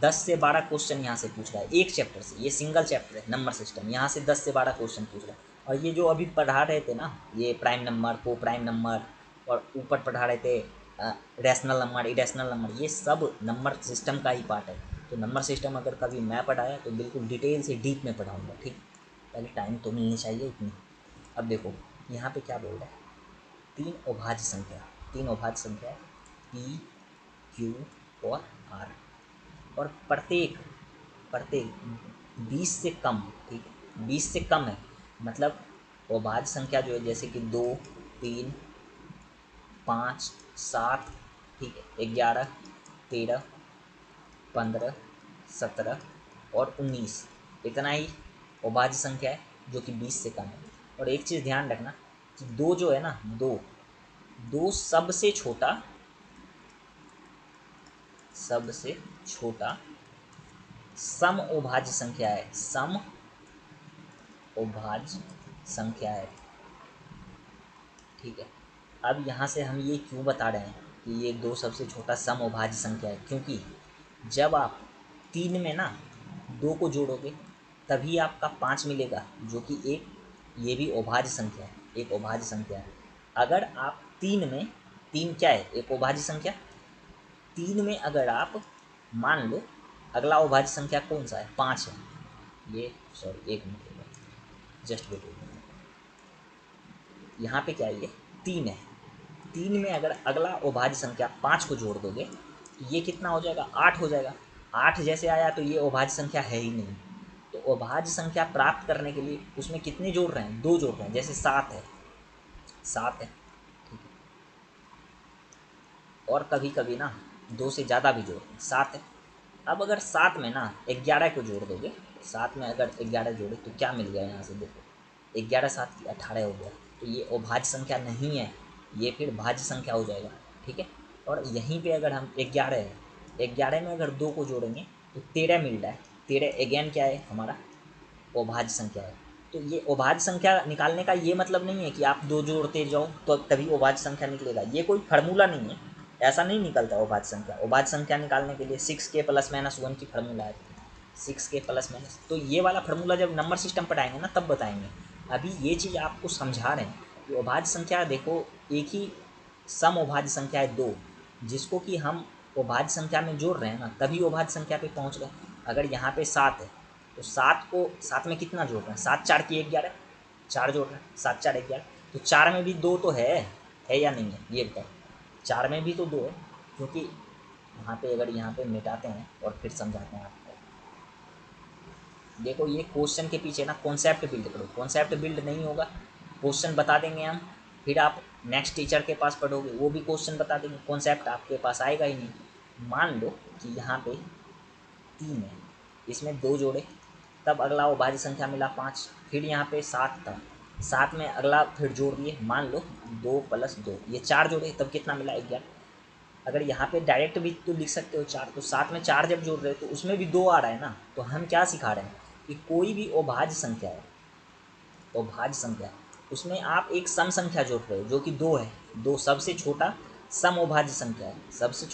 10 से 12 क्वेश्चन यहाँ से पूछ रहा है एक चैप्टर से। ये सिंगल चैप्टर है नंबर सिस्टम, यहाँ से 10 से 12 क्वेश्चन पूछ रहा है। और ये जो अभी पढ़ा रहे थे ना, ये प्राइम नंबर को प्राइम नंबर और ऊपर पढ़ा रहे थे रैशनल नंबर इरेशनल नंबर, ये सब नंबर सिस्टम का ही पार्ट है। तो नंबर सिस्टम अगर कभी मैं पढ़ाया तो बिल्कुल डिटेल से डीप में पढ़ाऊँगा, ठीक। पहले टाइम तो मिलनी चाहिए इतनी। अब देखो यहाँ पे क्या बोल रहा है, तीन अभाज्य संख्या, तीन अभाज्य संख्या है पी क्यू और आर। और प्रत्येक प्रत्येक 20 से कम, ठीक है, 20 से कम है मतलब अभाज्य संख्या जो है जैसे कि 2, 3, 5, 7, ठीक है, 11, 13, 15, 17 और 19, इतना ही अभाज्य संख्या है जो कि 20 से कम है। और एक चीज़ ध्यान रखना कि दो जो है ना, दो दो सबसे छोटा, सबसे छोटा सम अभाज्य संख्या है, सम अभाज्य संख्या है, ठीक है। अब यहाँ से हम ये क्यों बता रहे हैं कि ये दो सबसे छोटा सम अभाज्य संख्या है? क्योंकि जब आप 3 में ना 2 को जोड़ोगे तभी आपका 5 मिलेगा, जो कि एक ये भी अभाज्य संख्या है, एक अभाज्य संख्या है। अगर आप 3 में, 3 क्या है? एक अभाज्य संख्या। 3 में अगर आप मान लो अगला अभाज्य संख्या कौन सा है? 5 है। ये सॉरी एक मिनट जस्ट वेट, यहाँ पे क्या है? ये 3 है। 3 में अगर अगला अभाज्य संख्या 5 को जोड़ दोगे तो ये कितना हो जाएगा? 8 हो जाएगा। 8 जैसे आया तो ये अभाज्य संख्या है ही नहीं। तो अभाज्य संख्या प्राप्त करने के लिए उसमें कितने जोड़ रहे हैं? 2 जोड़ रहे हैं। जैसे 7 है, 7 है, ठीक है। और कभी कभी ना 2 से ज़्यादा भी जोड़ रहे हैं, 7 है। अब अगर 7 में ना 11 को जोड़ दोगे, 7 में अगर 11 जोड़े तो क्या मिल गया? यहाँ से देखो 11 7 की 18 हो गया। तो ये अभाज्य संख्या नहीं है, ये फिर भाज्य संख्या हो जाएगा, ठीक है। और यहीं पे अगर हम 11 है, 11 में अगर 2 को जोड़ेंगे तो 13 मिल रहा है। 13 अगेन क्या है? हमारा अभाज्य संख्या है। तो ये अभाज्य संख्या निकालने का ये मतलब नहीं है कि आप 2 जोड़ते जाओ तो तभी अभाज्य संख्या निकलेगा। ये कोई फार्मूला नहीं है। ऐसा नहीं निकलता अभाज्य संख्या। अभाज्य संख्या निकालने के लिए 6k प्लस माइनस 1 की फार्मूला है, 6k प्लस माइनस। तो ये वाला फार्मूला जब नंबर सिस्टम पर आएंगे ना तब बताएंगे। अभी ये चीज़ आपको समझा रहे हैं कि अभाज्य संख्या देखो, एक ही सम अभाज्य संख्या है 2, जिसको कि हम अभाज्य संख्या में जोड़ रहे हैं ना, तभी अभाज्य संख्या पे पहुंच गए। अगर यहाँ पे 7 है तो 7 को 7 में कितना जोड़ रहे हैं, 7 4 की 11, 4 जोड़ रहे हैं, 7 4 11। तो 4 में भी 2 तो है या नहीं है ये बताओ। 4 में भी तो 2 है, क्योंकि वहाँ पे अगर यहाँ पे मिटाते हैं और फिर समझाते हैं आपको। देखो ये क्वेश्चन के पीछे ना कॉन्सेप्ट बिल्ड करो, कॉन्सेप्ट बिल्ड नहीं होगा क्वेश्चन बता देंगे हम, फिर आप नेक्स्ट टीचर के पास पढ़ोगे वो भी क्वेश्चन बता देंगे, कॉन्सेप्ट आपके पास आएगा ही नहीं। मान लो कि यहाँ पे 3 है, इसमें 2 जोड़े, तब अगला वो भाज्य संख्या मिला 5, फिर यहाँ पे 7 था, 7 में अगला फिर जोड़ दिए, मान लो 2 प्लस 2, ये 4 जोड़े तब कितना मिला 11। अगर यहाँ पे डायरेक्ट भी तो लिख सकते हो 4, तो 7 में 4 जब जोड़ रहे हो तो उसमें भी 2 आ रहा है ना। तो हम क्या सिखा रहे हैं कि कोई भी अभाज्य संख्या है, अभाज्य संख्या उसमें आप एक सम संख्या जोड़ रहे हो जो कि 2 है, 2 सबसे छोटा सम अभाज्य संख्या है, सबसे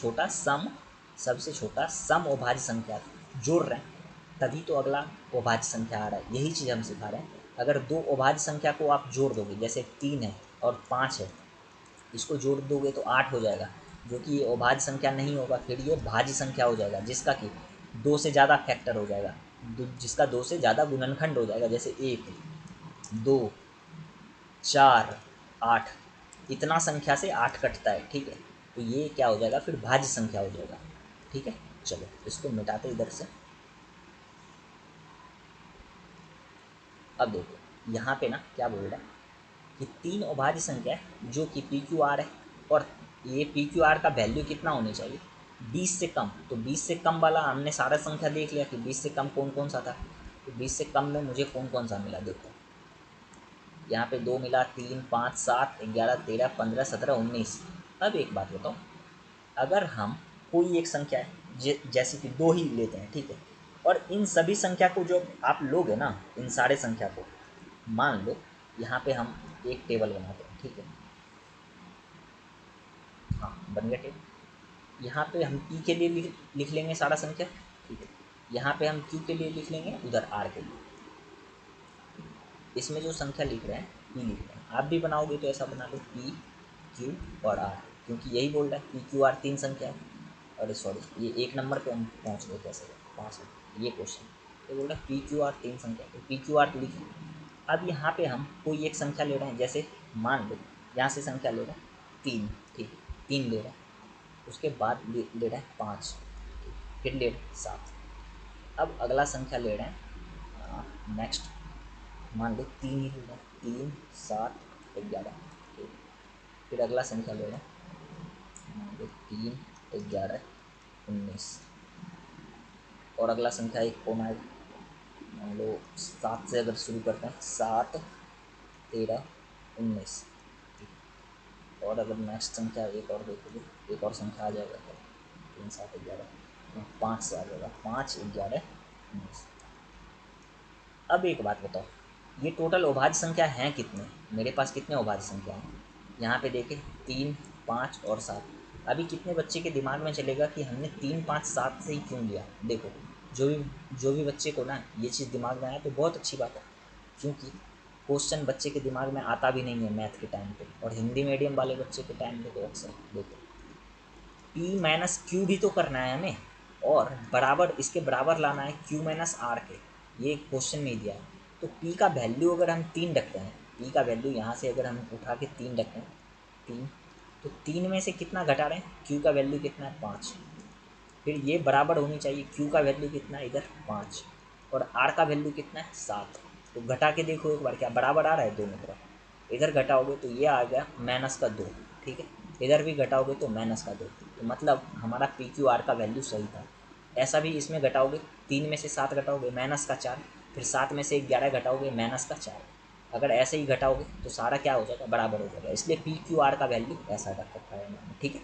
छोटा सम अभाज्य संख्या जोड़ रहे हैं, तभी तो अगला अभाज्य संख्या आ रहा है। यही चीज़ हम सिखा रहे हैं। अगर 2 अभाज्य संख्या को आप जोड़ दोगे, जैसे 3 है और 5 है, इसको जोड़ दोगे तो 8 हो जाएगा, जो कि ये अभाज्य संख्या नहीं होगा, फिर ये भाज्य संख्या हो जाएगा, जिसका कि 2 से ज़्यादा फैक्टर हो जाएगा, जिसका 2 से ज़्यादा गुणनखंड हो जाएगा, जैसे 1 2 4 8, इतना संख्या से 8 कटता है, ठीक है। तो ये क्या हो जाएगा, फिर भाज्य संख्या हो जाएगा, ठीक है। चलो इसको मिटाते इधर से। अब देखो यहाँ पे ना क्या बोल रहा है कि 3 अभाज्य संख्या है जो कि पी क्यू आर है, और ये पी क्यू आर का वैल्यू कितना होनी चाहिए, 20 से कम। तो 20 से कम वाला हमने सारा संख्या देख लिया कि 20 से कम कौन कौन सा था। तो 20 से कम में मुझे कौन कौन सा मिला, देखो यहाँ पे 2 मिला, 3 5 7 11 13 15 17 19। अब एक बात बताओ, अगर हम कोई एक संख्या है जैसे कि 2 ही लेते हैं, ठीक है, और इन सभी संख्या को जो आप लोगे ना, इन सारे संख्या को, मान लो यहाँ पे हम एक टेबल बनाते हैं, ठीक है, हाँ बन गया टेबल। यहाँ पे हम पी के लिए लिख लेंगे सारा संख्या, ठीक है। यहाँ पे हम क्यू के लिए लिख लेंगे, उधर आर के लिए। इसमें जो संख्या लिख रहे हैं पी लिख रहे हैं, आप भी बनाओगे तो ऐसा बना लो पी क्यू और आर, क्योंकि यही बोल रहा है पी क्यू आर 3 संख्या है। अरे सॉरी, ये 1 नंबर पे हम पहुँच गए कैसे, 5 ये क्वेश्चन। तो बोल रहा है पी क्यू आर 3 संख्या, तो पी क्यू आर लिखिए। अब यहाँ पे हम कोई एक संख्या ले रहे हैं, जैसे मान लो यहाँ से संख्या ले रहे हैं 3, ठीक, 3 ले रहे हैं, उसके बाद ले रहे हैं 5, फिर ले रहे हैं 7। अब अगला संख्या ले रहे हैं नेक्स्ट, मान लो 3 ही ले रहे हैं, 3 7 11, ठीक। फिर अगला संख्या ले रहे हैं, मान लो 3 11 19, और अगला संख्या एक कौन आएगा, मान लो 7 से अगर शुरू करते हैं, 7 13 19, और अगर नेक्स्ट संख्या एक और देखोगे, एक और संख्या आ जाएगा, 3 7 11, 5 से आ जाएगा, 5 11 19। अब एक बात बताओ, ये टोटल अभाज्य संख्या हैं कितने, मेरे पास कितने अभाज्य संख्या हैं, यहाँ पे देखें 3 5 और 7। अभी कितने बच्चे के दिमाग में चलेगा कि हमने 3 5 7 से ही क्यों लिया। देखो जो भी बच्चे को ना ये चीज़ दिमाग में आया तो बहुत अच्छी बात है, क्योंकि क्वेश्चन बच्चे के दिमाग में आता भी नहीं है मैथ के टाइम पे, और हिंदी मीडियम वाले बच्चे के टाइम पे तो अक्सर देखो पी माइनस क्यू भी तो करना है हमें, और बराबर इसके बराबर लाना है क्यू माइनस आर के, ये क्वेश्चन में दिया है। तो पी का वैल्यू अगर हम 3 रखते हैं, पी का वैल्यू यहाँ से अगर हम उठा के 3 रखते हैं, 3, तो 3 में से कितना घटा रहे हैं, क्यू का वैल्यू कितना है 5, फिर ये बराबर होनी चाहिए, क्यू का वैल्यू कितना है इधर 5, और आर का वैल्यू कितना है 7। तो घटा के देखो एक बार, क्या बराबर आ रहा है दोनों तरफ, इधर घटाओगे तो ये आ गया माइनस का 2, ठीक है, इधर भी घटाओगे तो माइनस का 2, तो मतलब हमारा पी क्यू आर का वैल्यू सही था। ऐसा भी इसमें घटाओगे, 3 में से 7 घटाओगे माइनस का 4, फिर 7 में से 11 घटाओगे माइनस का 4, अगर ऐसे ही घटाओगे तो सारा क्या हो जाएगा, बराबर हो जाएगा, इसलिए पी क्यू आर का वैल्यू ऐसा रख रखा है मैंने, ठीक है।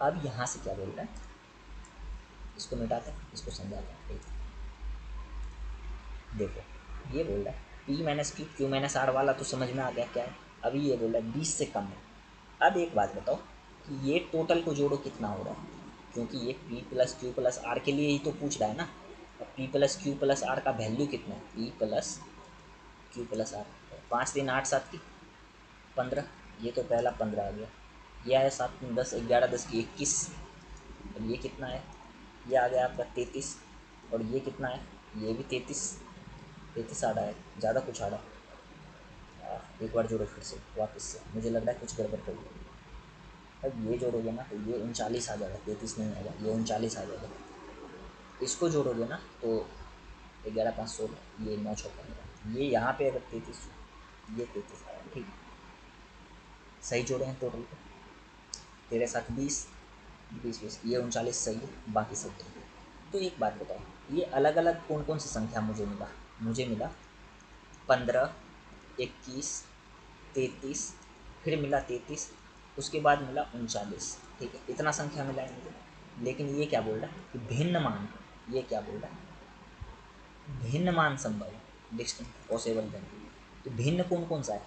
अब यहाँ से क्या बोल रहा है, इसको मिटाते हैं, इसको समझाते हैं, ठीक। देखो ये बोल रहा है P minus Q, Q minus R वाला तो समझ में आ गया क्या है। अभी ये बोल रहा है 20 से कम है। अब एक बात बताओ, कि ये टोटल को जोड़ो कितना हो रहा है, क्योंकि ये P plus Q plus R के लिए ही तो पूछ रहा है ना। अब P plus Q plus R का वैल्यू कितना है, P plus Q plus R, 5 3 8 7 की 15, ये तो पहला 15 आ गया। ये आया 7 3 10 11 10 की 21। अब ये कितना है, ये आ गया आपका 33। और ये कितना है, ये भी 33। 33 आ रहा है, ज़्यादा कुछ आ रहा है। एक बार जोड़ो फिर से वापस से, मुझे लग रहा है कुछ गड़बड़ कर दिया। अब ये जोड़ोगे ना तो ये 39 आ जाएगा, 33 नहीं आएगा, ये 39 आ जाएगा। इसको जोड़ोगे ना तो 11 5 16, ये 9 6 15, ये यहाँ पे अगर 33, ये 33 आया, ठीक है। सही जोड़े हैं टोटल को, 13 7 20, 20 20, ये 39 सही है, बाकी सब ठीक है। तो एक बात बताओ, ये अलग अलग कौन कौन सी संख्या मुझे मिला, मुझे मिला 15 21 33, फिर मिला 33, उसके बाद मिला 39, ठीक है। इतना संख्या मिला है मुझे। लेकिन ये क्या बोल रहा है कि भिन्न मान, ये क्या बोल रहा है, भिन्न मान संभव है, डिस्टिंक्ट पॉसिबल वैल्यू। तो भिन्न कौन कौन सा है,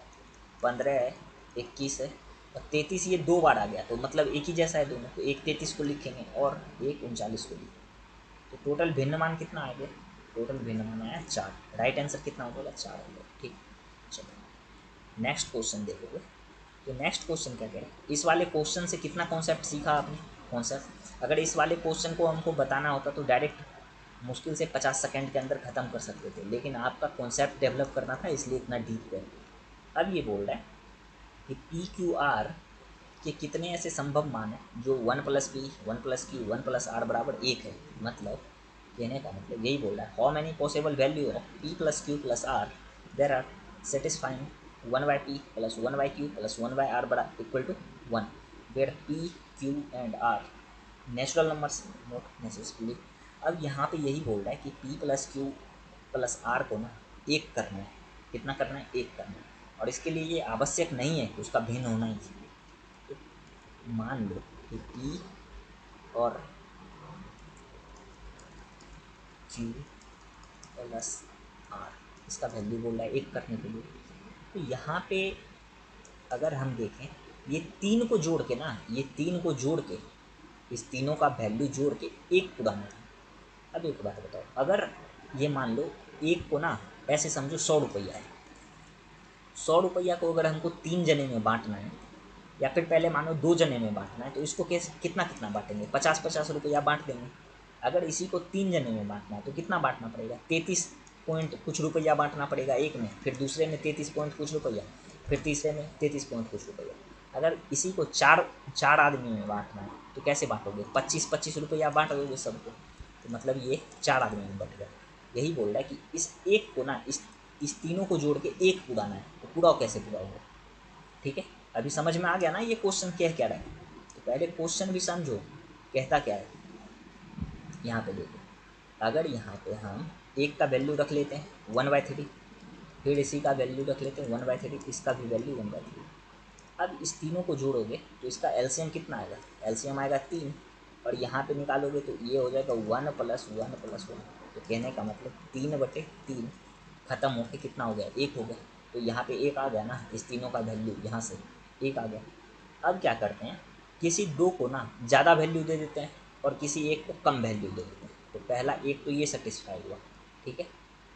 15 है, 21 है और 33, ये 2 बार आ गया तो मतलब एक ही जैसा है दोनों, तो एक 33 को लिखेंगे और एक 39 को लिखेंगे। तो टोटल भिन्न मान कितना आ गया, टोटल भिन्न मान आया 4। राइट आंसर कितना हो जाएगा, 4 हो जाएगा, ठीक। चलो नेक्स्ट क्वेश्चन देखोगे। तो नेक्स्ट क्वेश्चन क्या कह रहे हैं, इस वाले क्वेश्चन से कितना कॉन्सेप्ट सीखा आपने, कॉन्सेप्ट। अगर इस वाले क्वेश्चन को हमको बताना होता तो डायरेक्ट मुश्किल से 50 सेकंड के अंदर ख़त्म कर सकते थे, लेकिन आपका कॉन्सेप्ट डेवलप करना था, इसलिए इतना डीप है। अब ये बोल रहा है कि पी क्यू आर के कितने ऐसे संभव मान हैं जो 1 + पी 1 + क्यू 1 + आर बराबर 1 है। मतलब कहने का मतलब यही बोल रहा है, how many possible value of P + Q + R there are satisfying 1/p + 1/q + 1/r equal to 1, where P Q and R natural numbers not necessarily. अब यहाँ पे यही बोल रहा है कि पी + क्यू + आर को ना एक करना है, कितना करना है, एक करना है। और इसके लिए ये आवश्यक नहीं है कि उसका भिन्न होना ही चाहिए। तो मान लो कि पी और क्यू + आर, इसका वैल्यू बोल रहा है एक करने के लिए। तो यहाँ पे अगर हम देखें, ये तीन को जोड़ के ना, ये तीन को जोड़ के, इस तीनों का वैल्यू जोड़ के एक उड़ाना है। अब एक बात बताओ, अगर ये मान लो एक को ना ऐसे समझो 100 रुपया है, 100 रुपया को अगर हमको 3 जने में बांटना है, या फिर पहले मानो 2 जने में बांटना है, तो इसको कैसे कितना कितना बांटेंगे, 50 50 रुपया बांट देंगे। अगर इसी को 3 जने में बांटना है तो कितना बांटना पड़ेगा, 33 पॉइंट कुछ रुपया बांटना पड़ेगा एक में, फिर दूसरे में 33 पॉइंट कुछ रुपया, फिर तीसरे में 33 पॉइंट कुछ रुपया। अगर इसी को चार चार आदमी में बांटना है तो कैसे बांटोगे, 25 25 रुपया बांट दोगे सबको, तो मतलब ये 4 आदमी में बट गया। यही बोल रहा है कि इस एक को ना, इस तीनों को जोड़ के एक उड़ाना है, तो पूरा कैसे पूरा होगा, ठीक है। अभी समझ में आ गया ना ये क्वेश्चन कह क्या रहा है। तो पहले क्वेश्चन भी समझो कहता क्या है। यहाँ पे देखो, अगर यहाँ पे हम एक का वैल्यू रख लेते हैं 1/3, फिर इसी का वैल्यू रख लेते हैं 1/3, इसका भी वैल्यू 1/3। अब इस तीनों को जोड़ोगे तो इसका एलसीएम कितना आएगा, एलसीएम आएगा 3। और यहाँ पे निकालोगे तो ये हो जाएगा 1 + 1 + 1। तो कहने का मतलब 3/3 ख़त्म होके कितना हो गया, एक हो गया। तो यहाँ पे एक आ गया ना, इस तीनों का वैल्यू यहाँ से एक आ गया। अब क्या करते हैं, किसी दो को ना ज़्यादा वैल्यू दे देते हैं और किसी एक को कम वैल्यू दे देते हैं। तो पहला एक तो ये सेटिस्फाई हुआ, ठीक है।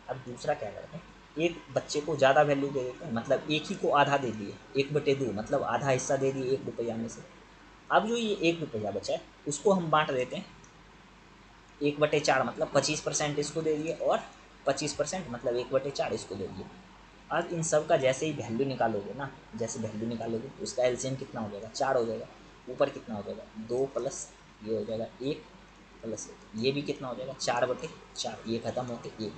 अब दूसरा क्या करते हैं, एक बच्चे को ज़्यादा वैल्यू दे देते हैं, मतलब एक ही को आधा दे दिए, 1/2 मतलब आधा हिस्सा दे दिए 1 रुपया में से। अब जो ये 1 रुपया बचा है उसको हम बांट देते हैं 1/4, मतलब 25% इसको दे दिए और 25% मतलब 1/4 इसको दे दिए। अब इन सब का जैसे ही वैल्यू निकालोगे ना, जैसे वैल्यू निकालोगे तो उसका एलसीएम कितना हो जाएगा, 4 हो जाएगा। ऊपर कितना हो जाएगा, 2 प्लस ये हो जाएगा 1 प्लस 1, ये भी कितना हो जाएगा 4/4, ये खत्म होके 1।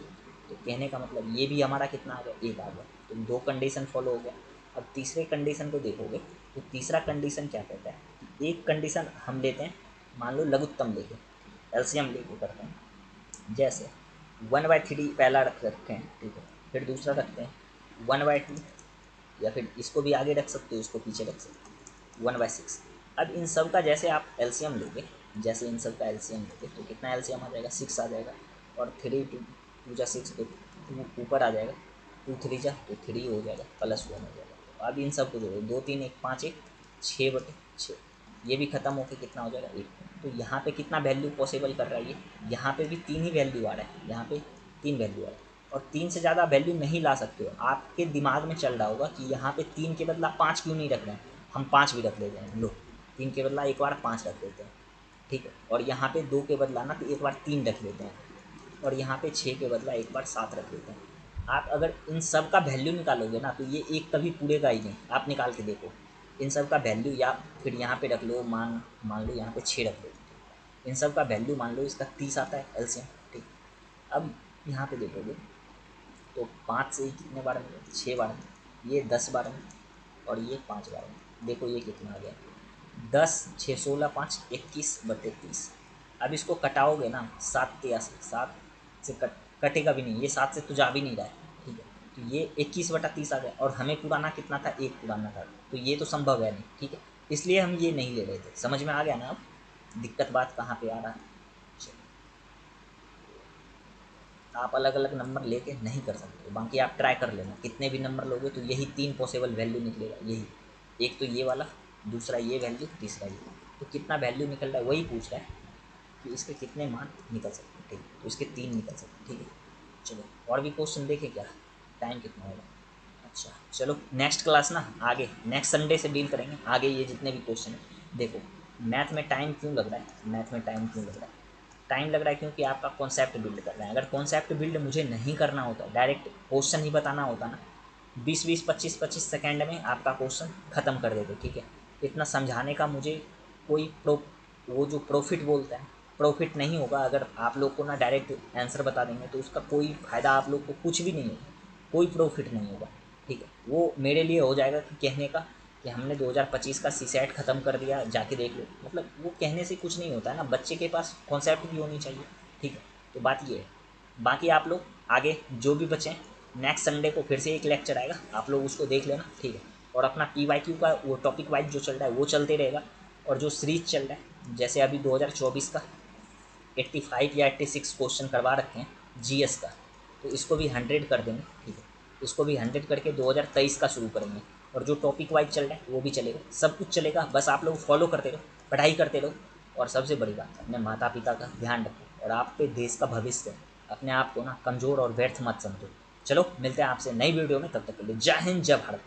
तो कहने का मतलब ये भी हमारा कितना आ गया, 1 आ गया। तो 2 कंडीशन फॉलो हो गया। अब तीसरे कंडीशन को देखोगे तो तीसरा कंडीशन क्या कहता है कि एक कंडीशन हम लेते हैं, मान लो लघुत्तम लेके, एलसीएम लेके करते हैं। जैसे 1/3 पहला रखते हैं, ठीक है। फिर दूसरा रखते हैं 1/2, या फिर इसको भी आगे रख सकते हो, इसको पीछे रख सकते हो 1/6। अब इन सब का जैसे आप एलसीएम लोगे, जैसे इन सब का एलसीएम लोगे तो कितना एलसीएम आ जाएगा, 6 आ जाएगा। और 3 2 2 जा 6 तो 2 ऊपर आ जाएगा, 2 3 जा तो 3 हो जाएगा, +1 हो जाएगा। तो अब इन सब को जोड़ो, 2 3 1 5 1 6/6। ये भी ख़त्म होकर कितना हो जाएगा 8। तो यहाँ पे कितना वैल्यू पॉसिबल कर रहा है ये, यहाँ पे भी 3 ही वैल्यू आ रहा है, यहाँ पे 3 वैल्यू आ रहा है और 3 से ज़्यादा वैल्यू नहीं ला सकते हो। आपके दिमाग में चल रहा होगा कि यहाँ पे 3 के बदला 5 क्यों नहीं रख रहे हैं, हम 5 भी रख लेते हैं। लो 3 के बदला एक बार 5 रख लेते हैं, ठीक है। और यहाँ पे 2 के बदला ना तो एक बार 3 रख लेते हैं और यहाँ पे 6 के बदला एक बार 7 रख लेते हैं। आप अगर इन सब का वैल्यू निकालोगे ना तो ये एक कभी पूरेगा ही नहीं। आप निकाल के देखो इन सब का वैल्यू, या फिर यहाँ पे रख लो, मान लो यहाँ पे 6 रख लो, इन सब का वैल्यू मान लो इसका 30 आता है एलसीएम, ठीक। अब यहाँ पे देखोगे तो 5 से कितने बार में, 6 बार में, ये 10 बार में और ये 5 बार में। देखो ये कितना आ गया, 10 6 16 5 21/30। अब इसको कटाओगे ना 7 83, 7 से कटेगा भी नहीं, ये 7 से तो जा भी नहीं रहा है, ठीक है। तो ये 21/30 आ गया और हमें पुराना कितना था, 1 पुराना था, तो ये तो संभव है नहीं, ठीक है। इसलिए हम ये नहीं ले रहे थे। समझ में आ गया ना अब दिक्कत बात कहाँ पे आ रहा है। आप अलग अलग नंबर लेके नहीं कर सकते, बाकी आप ट्राई कर लेना, कितने भी नंबर लोगे तो यही 3 पॉसिबल वैल्यू निकलेगा। यही एक तो ये वाला, दूसरा ये वैल्यू, तीसरा ये। तो कितना वैल्यू निकल रहा है वही पूछ रहा है कि इसके कितने मान निकल सकते हैं, ठीक है। तो इसके 3 निकल सकते हैं, ठीक है। चलो और भी क्वेश्चन देखें क्या, टाइम कितना होगा। अच्छा चलो नेक्स्ट क्लास ना आगे नेक्स्ट संडे से डील करेंगे आगे ये जितने भी क्वेश्चन है। देखो मैथ में टाइम क्यों लग रहा है, मैथ में टाइम क्यों लग रहा है, टाइम लग रहा है क्योंकि आपका कॉन्सेप्ट बिल्ड कर रहे हैं। अगर कॉन्सेप्ट बिल्ड मुझे नहीं करना होता, डायरेक्ट क्वेश्चन ही बताना होता ना, 20 25 सेकेंड में आपका क्वेश्चन ख़त्म कर देते, ठीक है। इतना समझाने का मुझे कोई वो जो प्रॉफिट बोलता है, प्रॉफिट नहीं होगा। अगर आप लोग को ना डायरेक्ट आंसर बता देंगे तो उसका कोई फ़ायदा आप लोग को कुछ भी नहीं होगा, कोई प्रॉफिट नहीं होगा, ठीक है। वो मेरे लिए हो जाएगा कि कहने का कि हमने 2025 का सीसेट ख़त्म कर दिया, जाके देख लो, मतलब वो कहने से कुछ नहीं होता है ना, बच्चे के पास कॉन्सेप्ट भी होनी चाहिए, ठीक है। तो बात ये है, बाकी आप लोग आगे जो भी बचें, नेक्स्ट संडे को फिर से एक लेक्चर आएगा, आप लोग उसको देख लेना, ठीक है। और अपना PYQ का वो टॉपिक वाइज जो चल रहा है वो चलते रहेगा, और जो सीरीज चल रहा है जैसे अभी 2024 का 85 या 86 क्वेश्चन करवा रखे हैं GS का, तो इसको भी 100 कर देंगे, ठीक है। इसको भी 100 करके 2023 का शुरू करेंगे, और जो टॉपिक वाइज चल रहा है वो भी चलेगा, सब कुछ चलेगा। बस आप लोग फॉलो करते रहो, पढ़ाई करते रहो, और सबसे बड़ी बात अपने माता पिता का ध्यान रखो, और आप पे देश का भविष्य है। अपने आप को ना कमज़ोर और व्यर्थ मत समझो। चलो मिलते हैं आपसे नई वीडियो में, तब तक के लिए जय हिंद जय भारत।